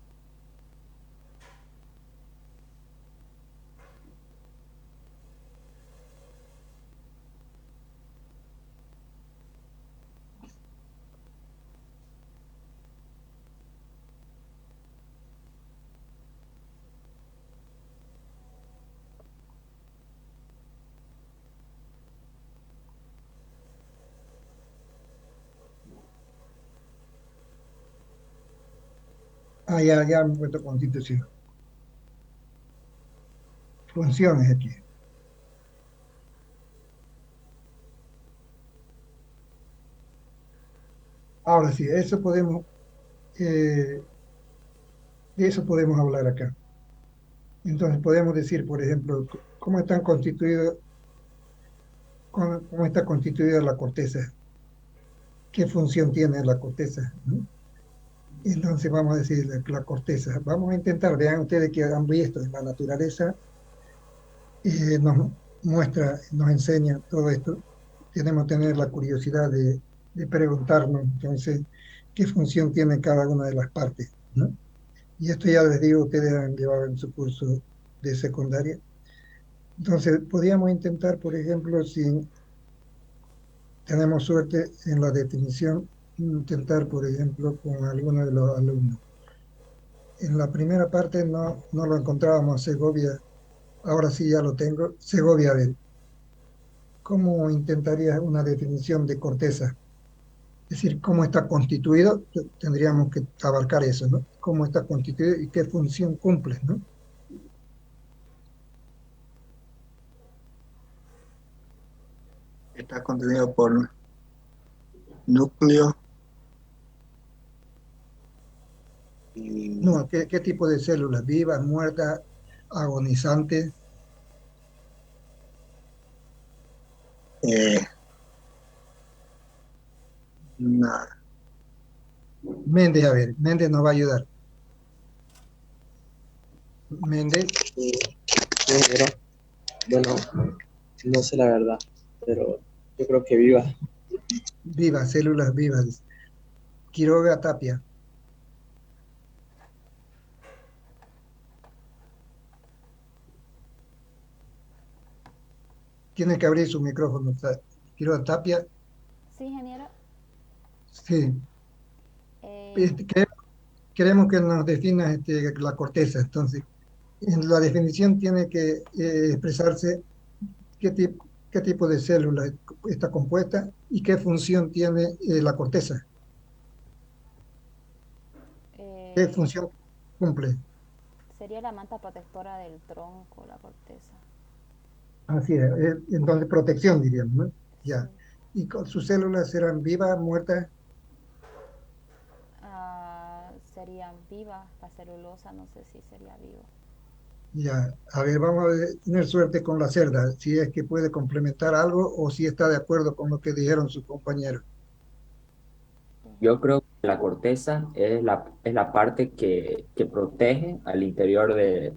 Ya me he puesto constitución. Funciones aquí. Ahora sí, de eso podemos hablar acá. Entonces podemos decir, por ejemplo, cómo está constituida la corteza, qué función tiene la corteza, ¿no? Entonces vamos a decir la corteza. Vamos a intentar, vean ustedes que han visto en la naturaleza, nos muestra, nos enseña todo esto. Tenemos que tener la curiosidad de preguntarnos, entonces, qué función tiene cada una de las partes, ¿no? Y esto ya les digo, ustedes han llevado en su curso de secundaria. Entonces, podríamos intentar, por ejemplo, si tenemos suerte en la definición, intentar, por ejemplo, con alguno de los alumnos. En la primera parte no lo encontrábamos, Segovia, ahora sí ya lo tengo. Segovia, a ver, ¿cómo intentarías una definición de corteza? Es decir, cómo está constituido, tendríamos que abarcar eso, ¿no? Cómo está constituido y qué función cumple, ¿no?
Está contenido por núcleo.
No, ¿qué tipo de células? ¿Vivas, muertas, agonizantes?
Nada.
Méndez, a ver, Méndez nos va a ayudar. Méndez.
Bueno, no sé la verdad, pero yo creo que viva.
Vivas, células vivas. Quiroga, Tapia. Tiene que abrir su micrófono. Quiroga, Tapia.
Sí, ingeniero.
Sí. Queremos que nos defina la corteza. Entonces, en la definición tiene que expresarse qué tipo de célula está compuesta y qué función tiene la corteza. ¿Qué función cumple?
Sería la manta protectora del tronco, la corteza.
Así es, entonces protección diríamos, ¿no? Ya. ¿Y sus células serán vivas, muertas?
Serían vivas, la celulosa no sé si sería viva.
Ya, a ver, vamos a tener suerte con la cerda, si es que puede complementar algo o si está de acuerdo con lo que dijeron sus compañeros.
Yo creo que la corteza es la parte que protege al interior de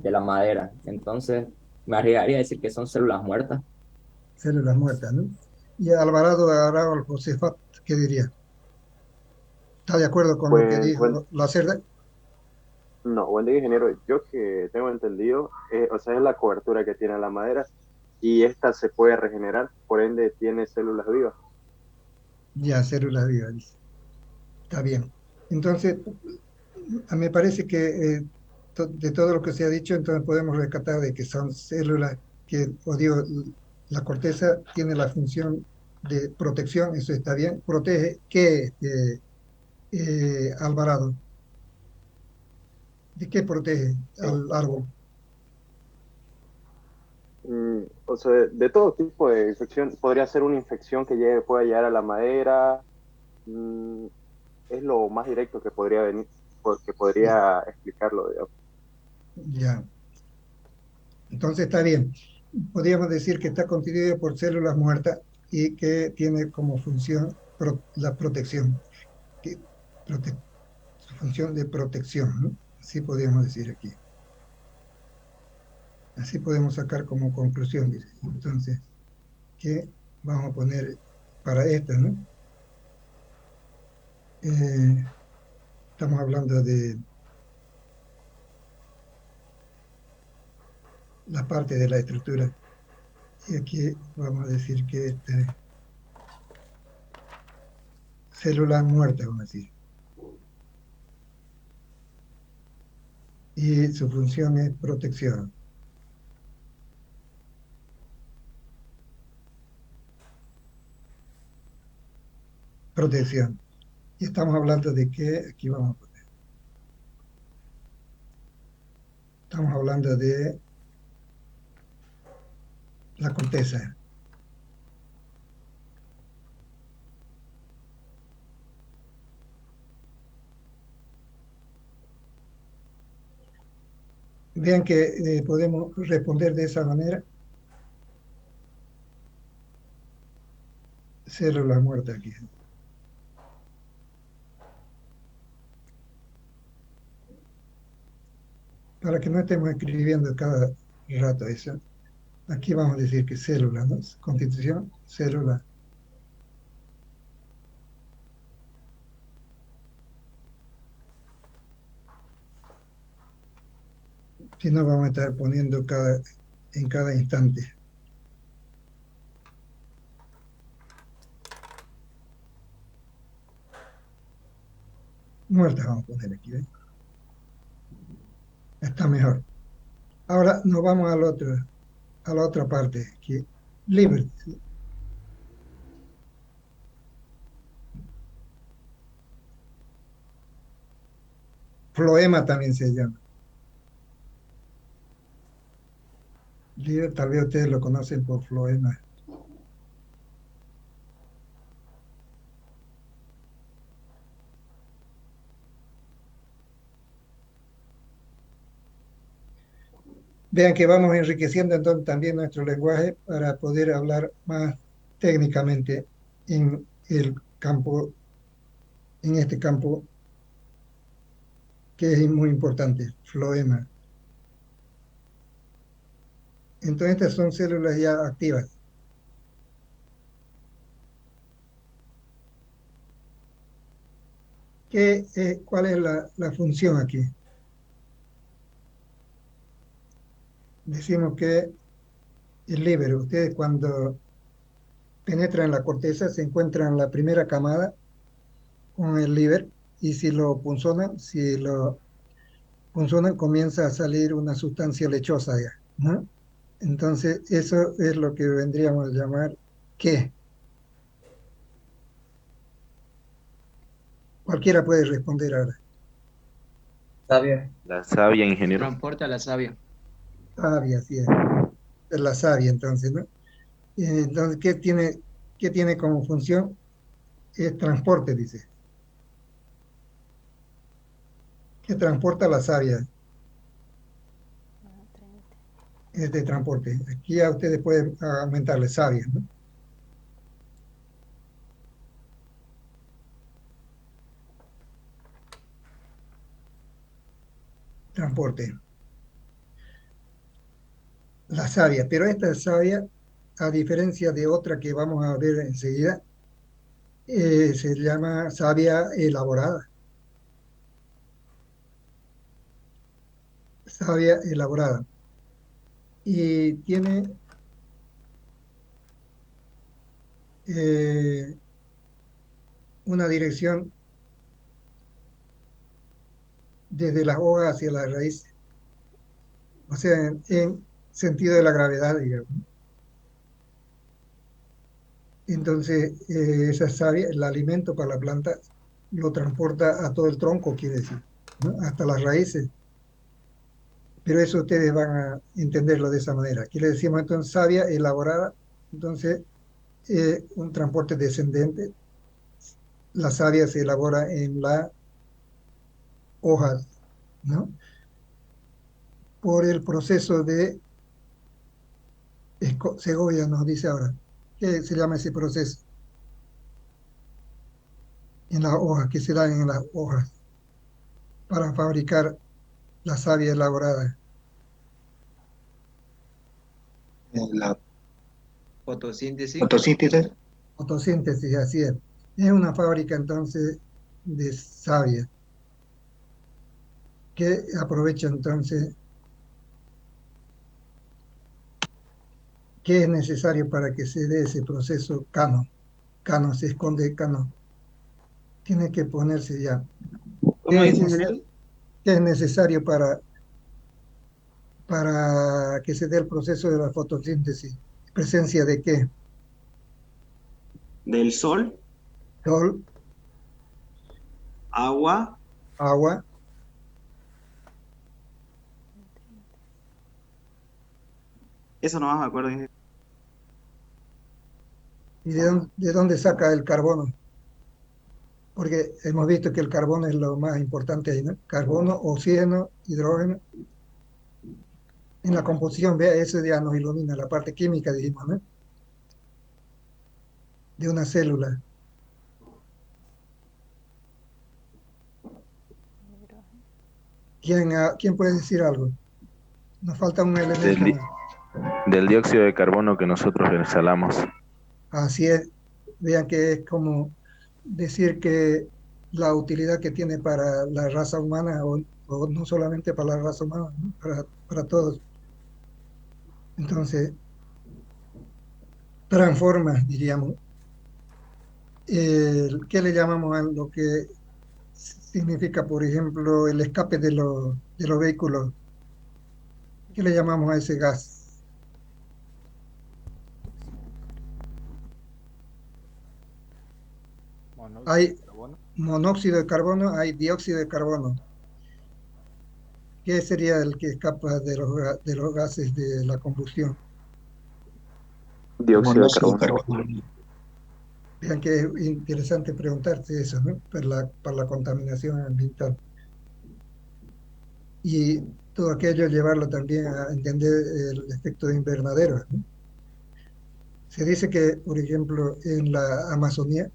la madera. Entonces, me arriesgaría a decir que son células muertas.
Células muertas, ¿no? Y Alvarado Arao Josefat, ¿qué diría? ¿Está de acuerdo con lo que dijo la cerda?
No, buen día, ingeniero. Yo que tengo entendido, o sea, es la cobertura que tiene la madera y esta se puede regenerar, por ende tiene células vivas.
Ya, células vivas, dice. Está bien. Entonces, me parece que de todo lo que se ha dicho, entonces podemos rescatar de que son células que, o digo, la corteza tiene la función de protección, eso está bien. Protege, ¿qué, Alvarado? ¿De qué protege al árbol?
O sea, de todo tipo de infección. Podría ser una infección que pueda llegar a la madera. Es lo más directo que podría venir, porque podría explicarlo, digamos.
Ya. Entonces está bien. Podríamos decir que está constituido por células muertas y que tiene como función la protección. Su función de protección, ¿no? Así podríamos decir aquí. Así podemos sacar como conclusión, dice. Entonces, ¿qué vamos a poner para esta, no? Estamos hablando de la parte de la estructura. Y aquí vamos a decir que esta célula muerta, vamos a decir. Y su función es protección. Protección. Y estamos hablando de qué, aquí vamos a poner. Estamos hablando de la corteza. Vean que podemos responder de esa manera. Célula muerta aquí. Para que no estemos escribiendo cada rato eso. Aquí vamos a decir que célula, ¿no? Constitución, célula. Si no, vamos a estar poniendo en cada instante. Muerta vamos a poner aquí, ¿ven? Está mejor. Ahora nos vamos a la otra parte, aquí. Libre. ¿Sí? Floema también se llama. Libre, tal vez ustedes lo conocen por floema. Vean que vamos enriqueciendo entonces también nuestro lenguaje para poder hablar más técnicamente en el campo, en este campo que es muy importante, floema. Entonces estas son células ya activas. ¿Cuál es la función aquí? Decimos que el líbero, ustedes cuando penetran en la corteza se encuentran la primera camada con el líbero y si lo punzonan, comienza a salir una sustancia lechosa ya, ¿no? Entonces eso es lo que vendríamos a llamar ¿qué? Cualquiera puede responder ahora.
Savia.
La savia, ingeniero.
Transporte a la savia.
Savia, sí es la savia entonces, ¿no? Entonces, ¿qué tiene como función? Es transporte, dice. ¿Qué transporta la savia? Es de transporte. Aquí ya ustedes pueden aumentarle savia, ¿no? Transporte. La savia, pero esta savia, a diferencia de otra que vamos a ver enseguida, se llama savia elaborada. Savia elaborada. Y tiene una dirección desde las hojas hacia la raíz, o sea, en sentido de la gravedad, digamos. Entonces, esa savia, el alimento para la planta, lo transporta a todo el tronco, quiere decir, ¿no? Hasta las raíces. Pero eso ustedes van a entenderlo de esa manera. Aquí le decimos entonces savia elaborada, entonces un transporte descendente. La savia se elabora en la hoja, ¿no? Por el proceso de Segovia nos dice ahora. ¿Qué se llama ese proceso? En las hojas, que se dan en las hojas para fabricar la savia elaborada.
La
Fotosíntesis.
fotosíntesis.
Fotosíntesis, así es. Es una fábrica entonces de savia que aprovecha entonces qué es necesario para que se dé ese proceso cano. Cano, se esconde cano. Tiene que ponerse ya.
¿Cómo dice, ingeniero?
¿Qué es necesario para que se dé el proceso de la fotosíntesis? ¿Presencia de qué?
Del sol,
Sol,
agua,
agua,
eso no me acuerdo.
¿y de dónde saca el carbono? Porque hemos visto que el carbono es lo más importante ahí, ¿no? Carbono, oxígeno, hidrógeno. En la composición, vea, eso ya nos ilumina la parte química, dijimos, ¿no? De una célula. ¿Quién puede decir algo? Nos falta un elemento
Del, di-
más.
del dióxido de carbono que nosotros exhalamos.
Así es. Vean que es como decir que la utilidad que tiene para la raza humana, o no solamente para la raza humana, ¿no? Para todos. Entonces, transforma, diríamos. ¿Qué le llamamos a lo que significa, por ejemplo, el escape de los vehículos? ¿Qué le llamamos a ese gas? Hay monóxido de carbono, hay dióxido de carbono. ¿Qué sería el que escapa de los gases de la combustión?
Dióxido de
Monóxido de
carbono.
carbono.
Vean que es interesante preguntarse eso, ¿no? Para la contaminación ambiental. Y todo aquello llevarlo también a entender el efecto de invernadero, ¿no? Se dice que, por ejemplo, en la Amazonía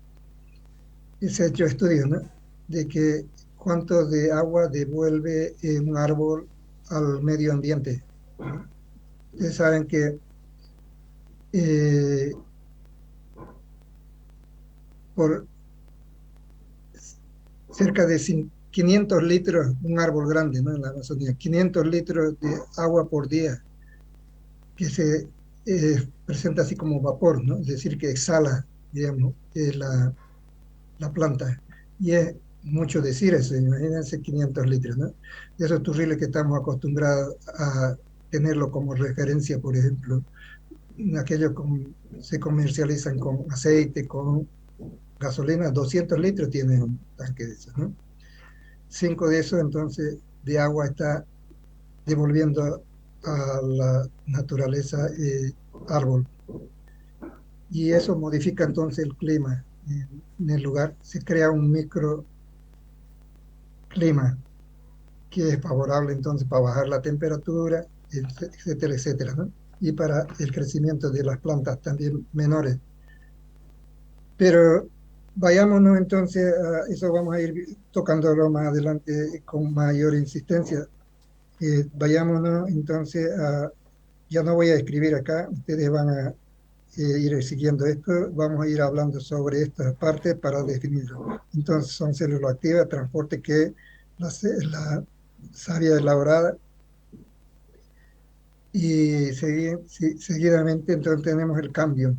se ha hecho estudios, ¿no? De que cuánto de agua devuelve un árbol al medio ambiente, ¿no? Ustedes saben que eh, por cerca de 500 litros, un árbol grande, ¿no? En la Amazonía, 500 litros de agua por día, que se presenta así como vapor, ¿no? Es decir, que exhala, digamos, la planta. Y es mucho decir eso, imagínense 500 litros, ¿no? Y eso es terrible que estamos acostumbrados a tenerlo como referencia, por ejemplo, aquellos se comercializan con aceite, con gasolina, 200 litros tiene un tanque de eso, ¿no? 5 de eso, entonces, de agua está devolviendo a la naturaleza árbol. Y eso modifica entonces el clima en el lugar. Se crea un microclima que es favorable entonces para bajar la temperatura, etcétera, etcétera, ¿no? Y para el crecimiento de las plantas también menores. Pero vayámonos entonces a eso, vamos a ir tocándolo más adelante con mayor insistencia. Vayámonos entonces ya no voy a escribir acá, ustedes van a ir siguiendo esto, vamos a ir hablando sobre esta parte para definirlo. Entonces son células activas, transporte que la savia elaborada, y seguidamente entonces tenemos el cambio.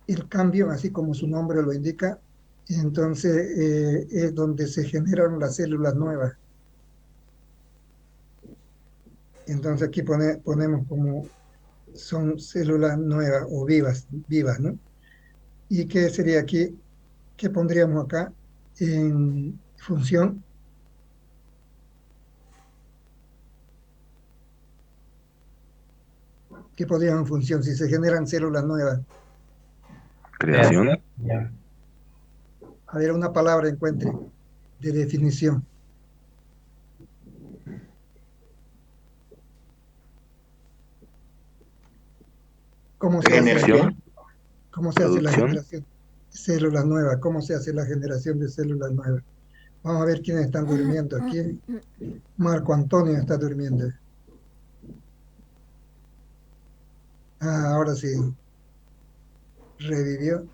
El cambio, así como su nombre lo indica, entonces es donde se generan las células nuevas. Entonces aquí ponemos como son células nuevas o vivas, ¿no? ¿Y qué sería aquí? ¿Qué pondríamos acá en función? ¿Qué pondríamos en función si se generan células nuevas?
Creación.
A ver, una palabra encuentre de definición. ¿Cómo se hace la generación de células nuevas? ¿Cómo se hace la generación de células nuevas? Vamos a ver quiénes están durmiendo aquí. Marco Antonio está durmiendo. Ahora sí, revivió.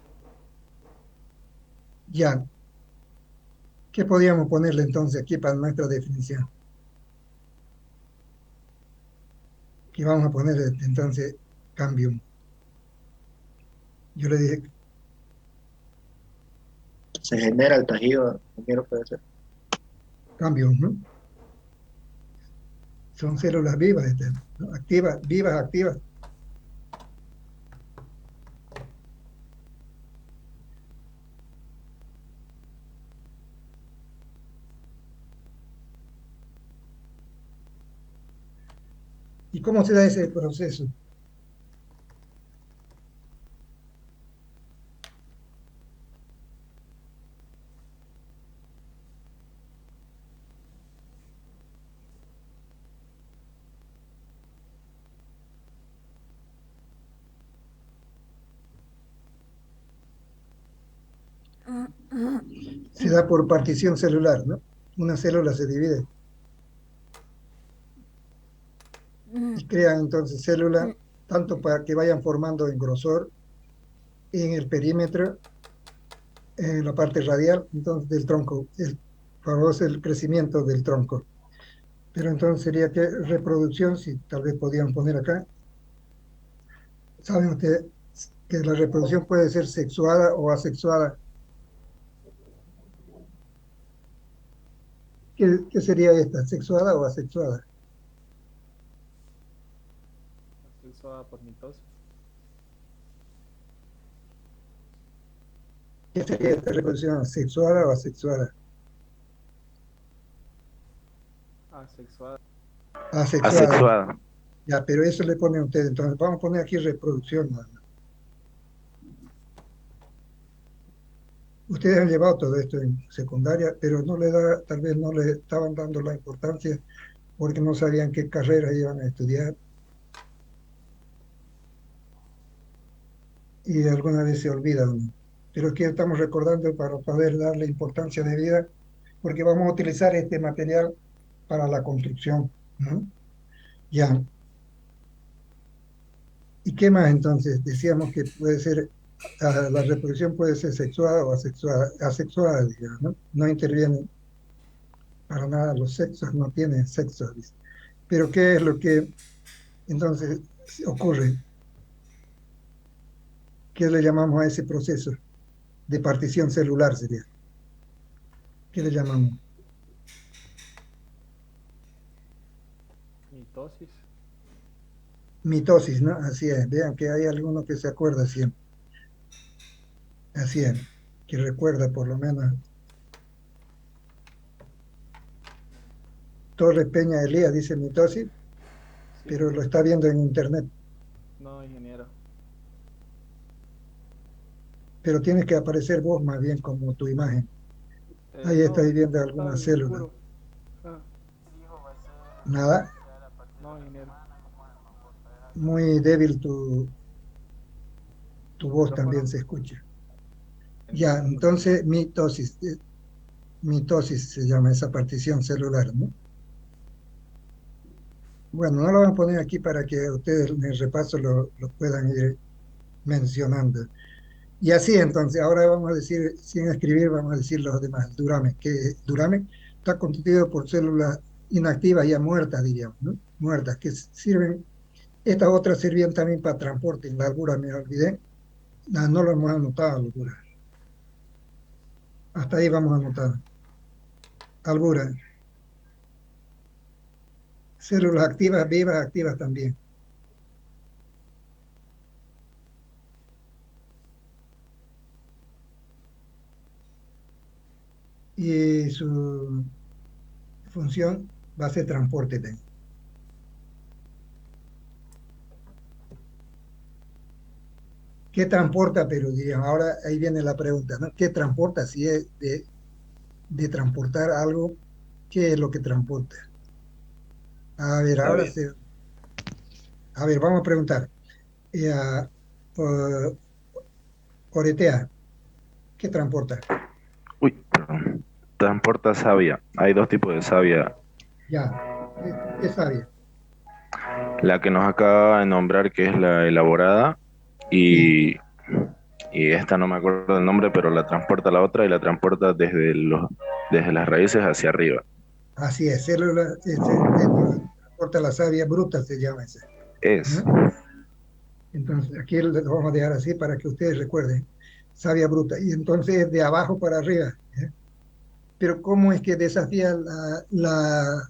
Ya. ¿Qué podríamos ponerle entonces aquí para nuestra definición? Aquí vamos a poner entonces cambium. Yo le dije
Se genera el tejido, ingeniero, puede ser.
cambium, ¿no? Son células vivas, ¿no? Activas, vivas, activas. ¿Y cómo se da ese proceso? Se da por partición celular, ¿no? Una célula se divide y crean entonces células tanto para que vayan formando en grosor, en el perímetro, en la parte radial, entonces del tronco, favorece el crecimiento del tronco. Pero entonces sería que reproducción, si tal vez podían poner acá. ¿Saben ustedes que la reproducción puede ser sexuada o asexuada? ¿Qué sería esta? ¿Sexuada o asexuada?
Asexuada por mitosis.
¿Qué sería esta reproducción? ¿Sexuada o asexuada?
Asexuada.
Asexuada.
Asexuada.
Ya, pero eso le ponen ustedes. Entonces vamos a poner aquí reproducción nada más. Ustedes han llevado todo esto en secundaria, pero tal vez no le estaban dando la importancia porque no sabían qué carreras iban a estudiar. Y alguna vez se olvida uno. Pero aquí estamos recordando para poder darle importancia de vida, porque vamos a utilizar este material para la construcción, ¿no? Ya. ¿Y qué más entonces? Decíamos que puede ser, la reproducción puede ser sexuada o asexuada, digamos, ¿no? No interviene para nada los sexos, no tienen sexo, dice. Pero ¿qué es lo que entonces ocurre? ¿Qué le llamamos a ese proceso de partición celular sería? ¿Qué le llamamos?
Mitosis.
Mitosis, ¿no? Así es. Vean que hay alguno que se acuerda siempre. Así es, que recuerda por lo menos. Torres Peña Elías dice mitosis, sí, pero lo está viendo en internet.
No, ingeniero.
Pero tienes que aparecer vos más bien como tu imagen. Ahí
No,
estáis viendo alguna célula. Nada.
No, ingeniero.
Muy débil tu voz también se escucha. Ya, entonces mitosis. Mitosis se llama esa partición celular, ¿no? Bueno, no lo voy a poner aquí para que ustedes en el repaso lo puedan ir mencionando. Y así entonces, ahora vamos a decir, sin escribir, vamos a decir los demás. Duramen, que duramen está constituido por células inactivas ya muertas, diríamos, ¿no? Muertas, que sirven, estas otras sirvían también para transporte. En la albura me olvidé, no lo hemos anotado, albura. Hasta ahí vamos a anotar. Albura. Células activas, vivas, activas también. Y su función va a ser transporte también. ¿Qué transporta? Pero diríamos, ahora ahí viene la pregunta, ¿no? ¿Qué transporta? Si es de transportar algo, ¿qué es lo que transporta? A ver, ahora se... A ver, vamos a preguntar. Oretea, ¿qué transporta?
Uy, perdón. Transporta savia. Hay dos tipos de savia.
Ya, ¿qué savia?
La que nos acaba de nombrar, que es la elaborada, y, y esta no me acuerdo del nombre, pero la transporta la otra y la transporta desde las raíces hacia arriba.
Así es, célula, transporta la savia bruta, se llama ese. ¿No? Entonces, aquí lo vamos a dejar así para que ustedes recuerden. Savia bruta. Y entonces de abajo para arriba. Pero ¿cómo es que desafía la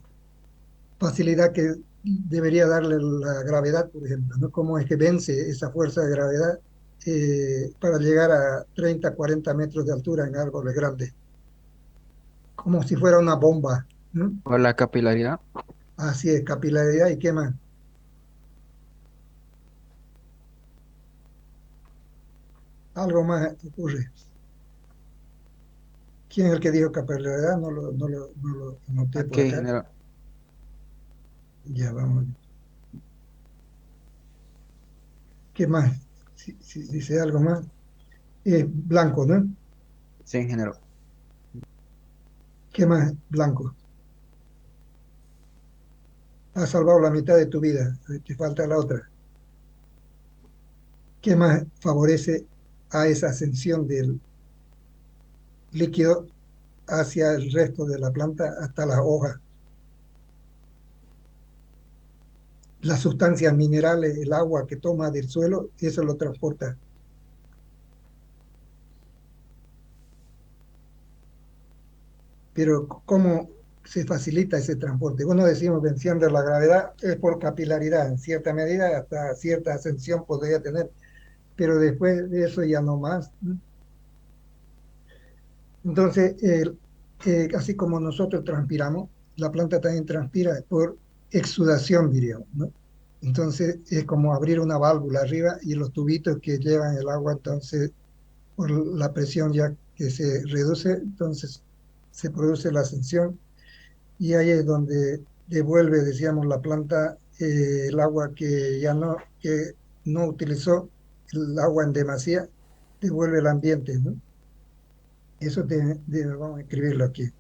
facilidad que debería darle la gravedad, por ejemplo? ¿No? ¿Cómo es que vence esa fuerza de gravedad para llegar a 30, 40 metros de altura en árboles grandes? Como si fuera una bomba, ¿no?
Por la capilaridad.
Así es, capilaridad. ¿Y qué más? Algo más ocurre. ¿Quién es el que dijo capilaridad? No lo noté por
Aquí,
acá. Ya vamos. ¿Qué más? Si dice algo más. Blanco, ¿no?
Sí, ingeniero.
¿Qué más? Blanco. Has salvado la mitad de tu vida. Te falta la otra. ¿Qué más favorece a esa ascensión del líquido hacia el resto de la planta hasta las hojas? Las sustancias minerales, el agua que toma del suelo, eso lo transporta. Pero ¿cómo se facilita ese transporte? Bueno, decimos venciendo la gravedad, es por capilaridad, en cierta medida, hasta cierta ascensión podría tener, pero después de eso ya no más. Entonces, así como nosotros transpiramos, la planta también transpira por exudación, diríamos, ¿no? Entonces, es como abrir una válvula arriba y los tubitos que llevan el agua, entonces, por la presión ya que se reduce, entonces se produce la ascensión y ahí es donde devuelve, decíamos, la planta el agua que no utilizó, el agua en demasía, devuelve el ambiente, ¿no? Eso vamos a escribirlo aquí.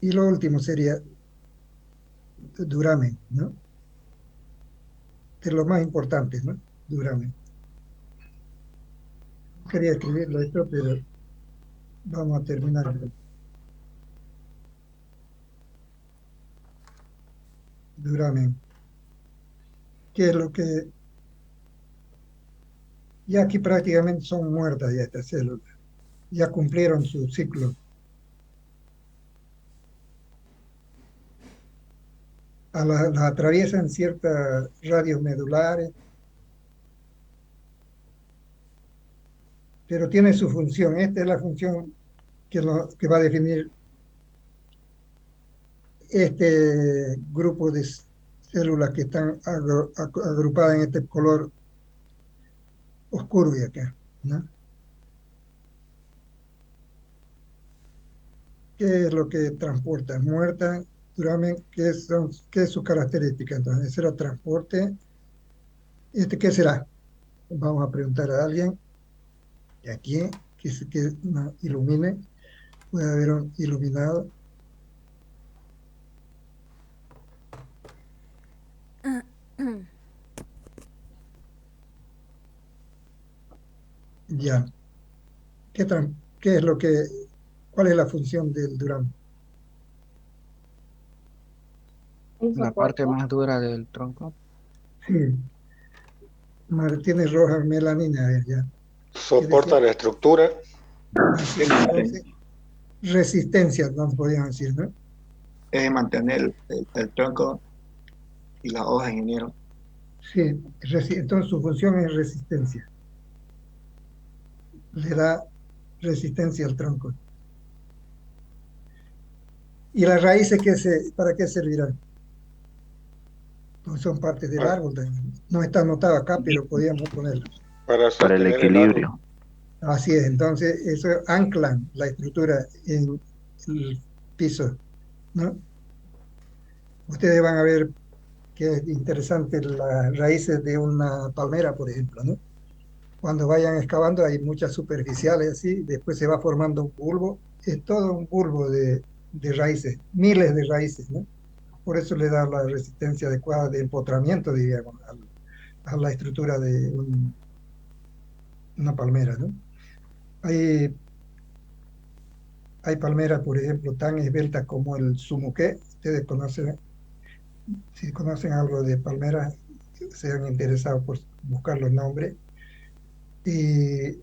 Y lo último sería duramen, ¿no? De lo más importante, ¿no? Duramen. Quería escribirlo esto, pero vamos a terminar. Duramen. ¿Qué es lo que...? Ya aquí prácticamente son muertas ya estas células. Ya cumplieron su ciclo. Las atraviesan ciertas radios medulares, pero tiene su función. Esta es la función que va a definir este grupo de células que están agrupadas en este color oscuro de acá, ¿no? ¿Qué es lo que transporta? Muerta, duramen, ¿qué es su característica? Entonces, ese era transporte. ¿Qué será? Vamos a preguntar a alguien de aquí que nos ilumine. Puede haber un iluminado. Ya. ¿Qué es lo que, cuál es la función del durán?
La parte más dura del tronco.
Sí. Tiene roja melanina, a ver, ya.
Soporta la estructura.
Entonces, resistencia, nos podríamos decir, ¿no?
Es mantener el tronco y la hoja, ingeniero.
Sí, entonces su función es resistencia. Le da resistencia al tronco. ¿Y las raíces para qué servirán? Pues son parte del árbol. No está anotado acá, pero podríamos ponerlo.
Para el equilibrio.
Así es, entonces eso anclan la estructura en el piso, ¿no? Ustedes van a ver que es interesante las raíces de una palmera, por ejemplo, ¿no? Cuando vayan excavando hay muchas superficiales así, después se va formando un bulbo, es todo un bulbo de raíces, miles de raíces, ¿no? por eso le da la resistencia adecuada de empotramiento, diríamos, a la estructura de una palmera, ¿no? Hay palmeras, por ejemplo, tan esbeltas como el sumuqué. Ustedes conocen, si conocen algo de palmeras, se han interesado por buscar los nombres. Y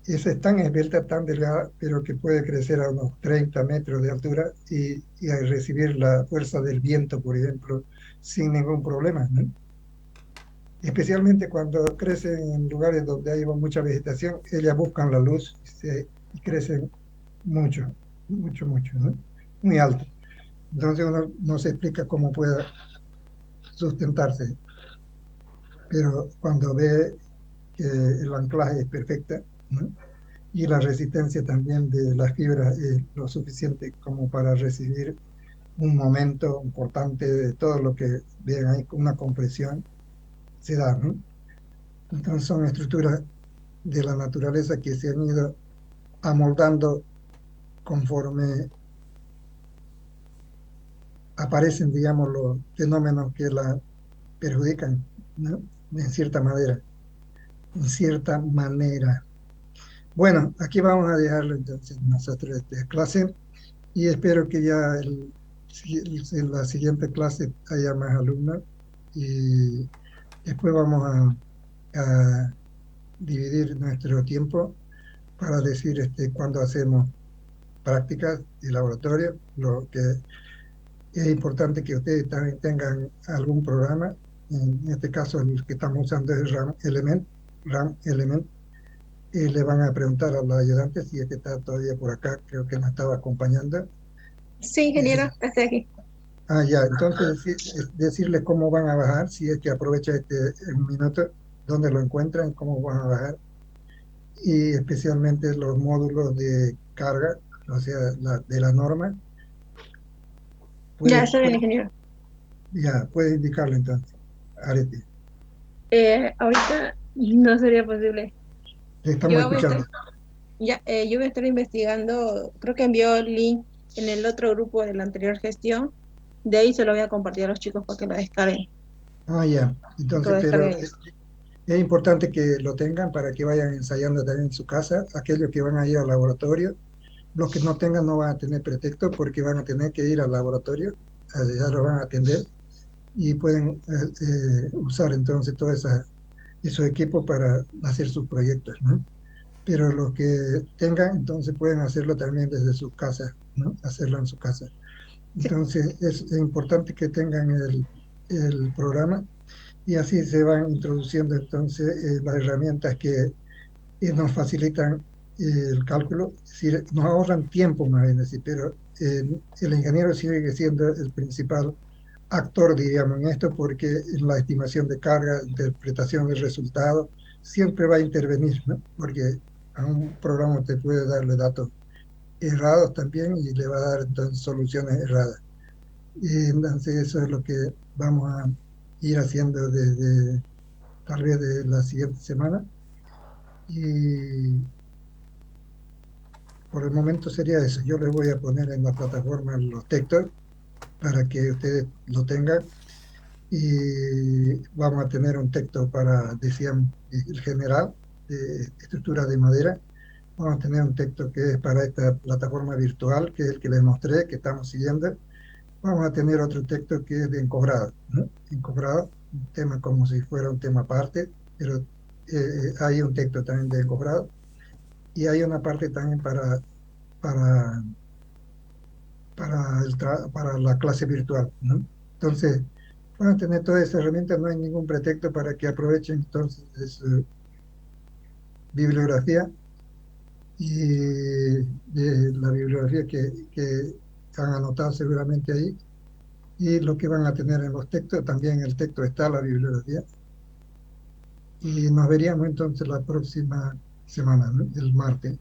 esa es tan esbelta, tan delgada, pero que puede crecer a unos 30 metros de altura y a recibir la fuerza del viento, por ejemplo, sin ningún problema, ¿no? Especialmente cuando crecen en lugares donde hay mucha vegetación, ellas buscan la luz y crecen mucho, mucho, ¿no? Muy alto. Entonces uno no se explica cómo pueda sustentarse, pero cuando ve que el anclaje es perfecta, ¿no? Y la resistencia también de las fibras es lo suficiente como para recibir un momento importante de todo lo que vean ahí, una compresión se da, ¿no? Entonces son estructuras de la naturaleza que se han ido amoldando conforme aparecen, digamos, los fenómenos que la perjudican, ¿no? En cierta manera. Bueno, aquí vamos a dejarlo entonces nosotros esta clase y espero que ya en la siguiente clase haya más alumnos y después vamos a dividir nuestro tiempo para decir cuándo hacemos prácticas y laboratorio. Lo que es importante que ustedes también tengan algún programa. En este caso el que estamos usando es RAM Element, y le van a preguntar a la ayudante si es que está todavía por acá, creo que nos estaba acompañando.
Sí, ingeniero, estoy aquí.
Ya, entonces decirles cómo van a bajar, si es que aprovecha un minuto, dónde lo encuentran, cómo van a bajar, y especialmente los módulos de carga, o sea, de la norma.
Ya, está bien, ingeniero.
Ya, puede indicarlo entonces, Arete.
Ahorita no sería posible.
Te estamos escuchando.
Yo voy a estar investigando, creo que envió el link en el otro grupo de la anterior gestión, de ahí se lo voy a compartir a los chicos para que lo descarguen.
Ya, entonces, pero es importante que lo tengan para que vayan ensayando también en su casa, aquellos que van a ir al laboratorio. Los que no tengan no van a tener pretexto porque van a tener que ir al laboratorio, ya lo van a atender y pueden usar entonces todos esos equipos para hacer sus proyectos, ¿no? Pero los que tengan, entonces pueden hacerlo también desde sus casas, ¿no? Hacerlo en su casa. Entonces es importante que tengan el programa y así se van introduciendo entonces las herramientas que nos facilitan el cálculo, es decir, nos ahorran tiempo, más bien decir, pero el ingeniero sigue siendo el principal actor, diríamos, en esto, porque en la estimación de carga, interpretación del resultado, siempre va a intervenir, ¿no? Porque a un programa te puede darle datos errados también y le va a dar entonces soluciones erradas. Y entonces eso es lo que vamos a ir haciendo desde tal vez de la siguiente semana. Y por el momento sería eso. Yo les voy a poner en la plataforma los textos para que ustedes lo tengan y vamos a tener un texto para, decían, el general de estructura de madera. Vamos a tener un texto que es para esta plataforma virtual, que es el que les mostré, que estamos siguiendo. Vamos a tener otro texto que es de encobrado, ¿no? Encobrado, un tema como si fuera un tema aparte, pero hay un texto también de encobrado y hay una parte también para la clase virtual, ¿no? Entonces, van a tener todas esas herramientas, no hay ningún pretexto para que aprovechen entonces su bibliografía y de la bibliografía que han anotado seguramente ahí, y lo que van a tener en los textos, también en el texto está la bibliografía. Y nos veríamos entonces la próxima semana, ¿no? El martes.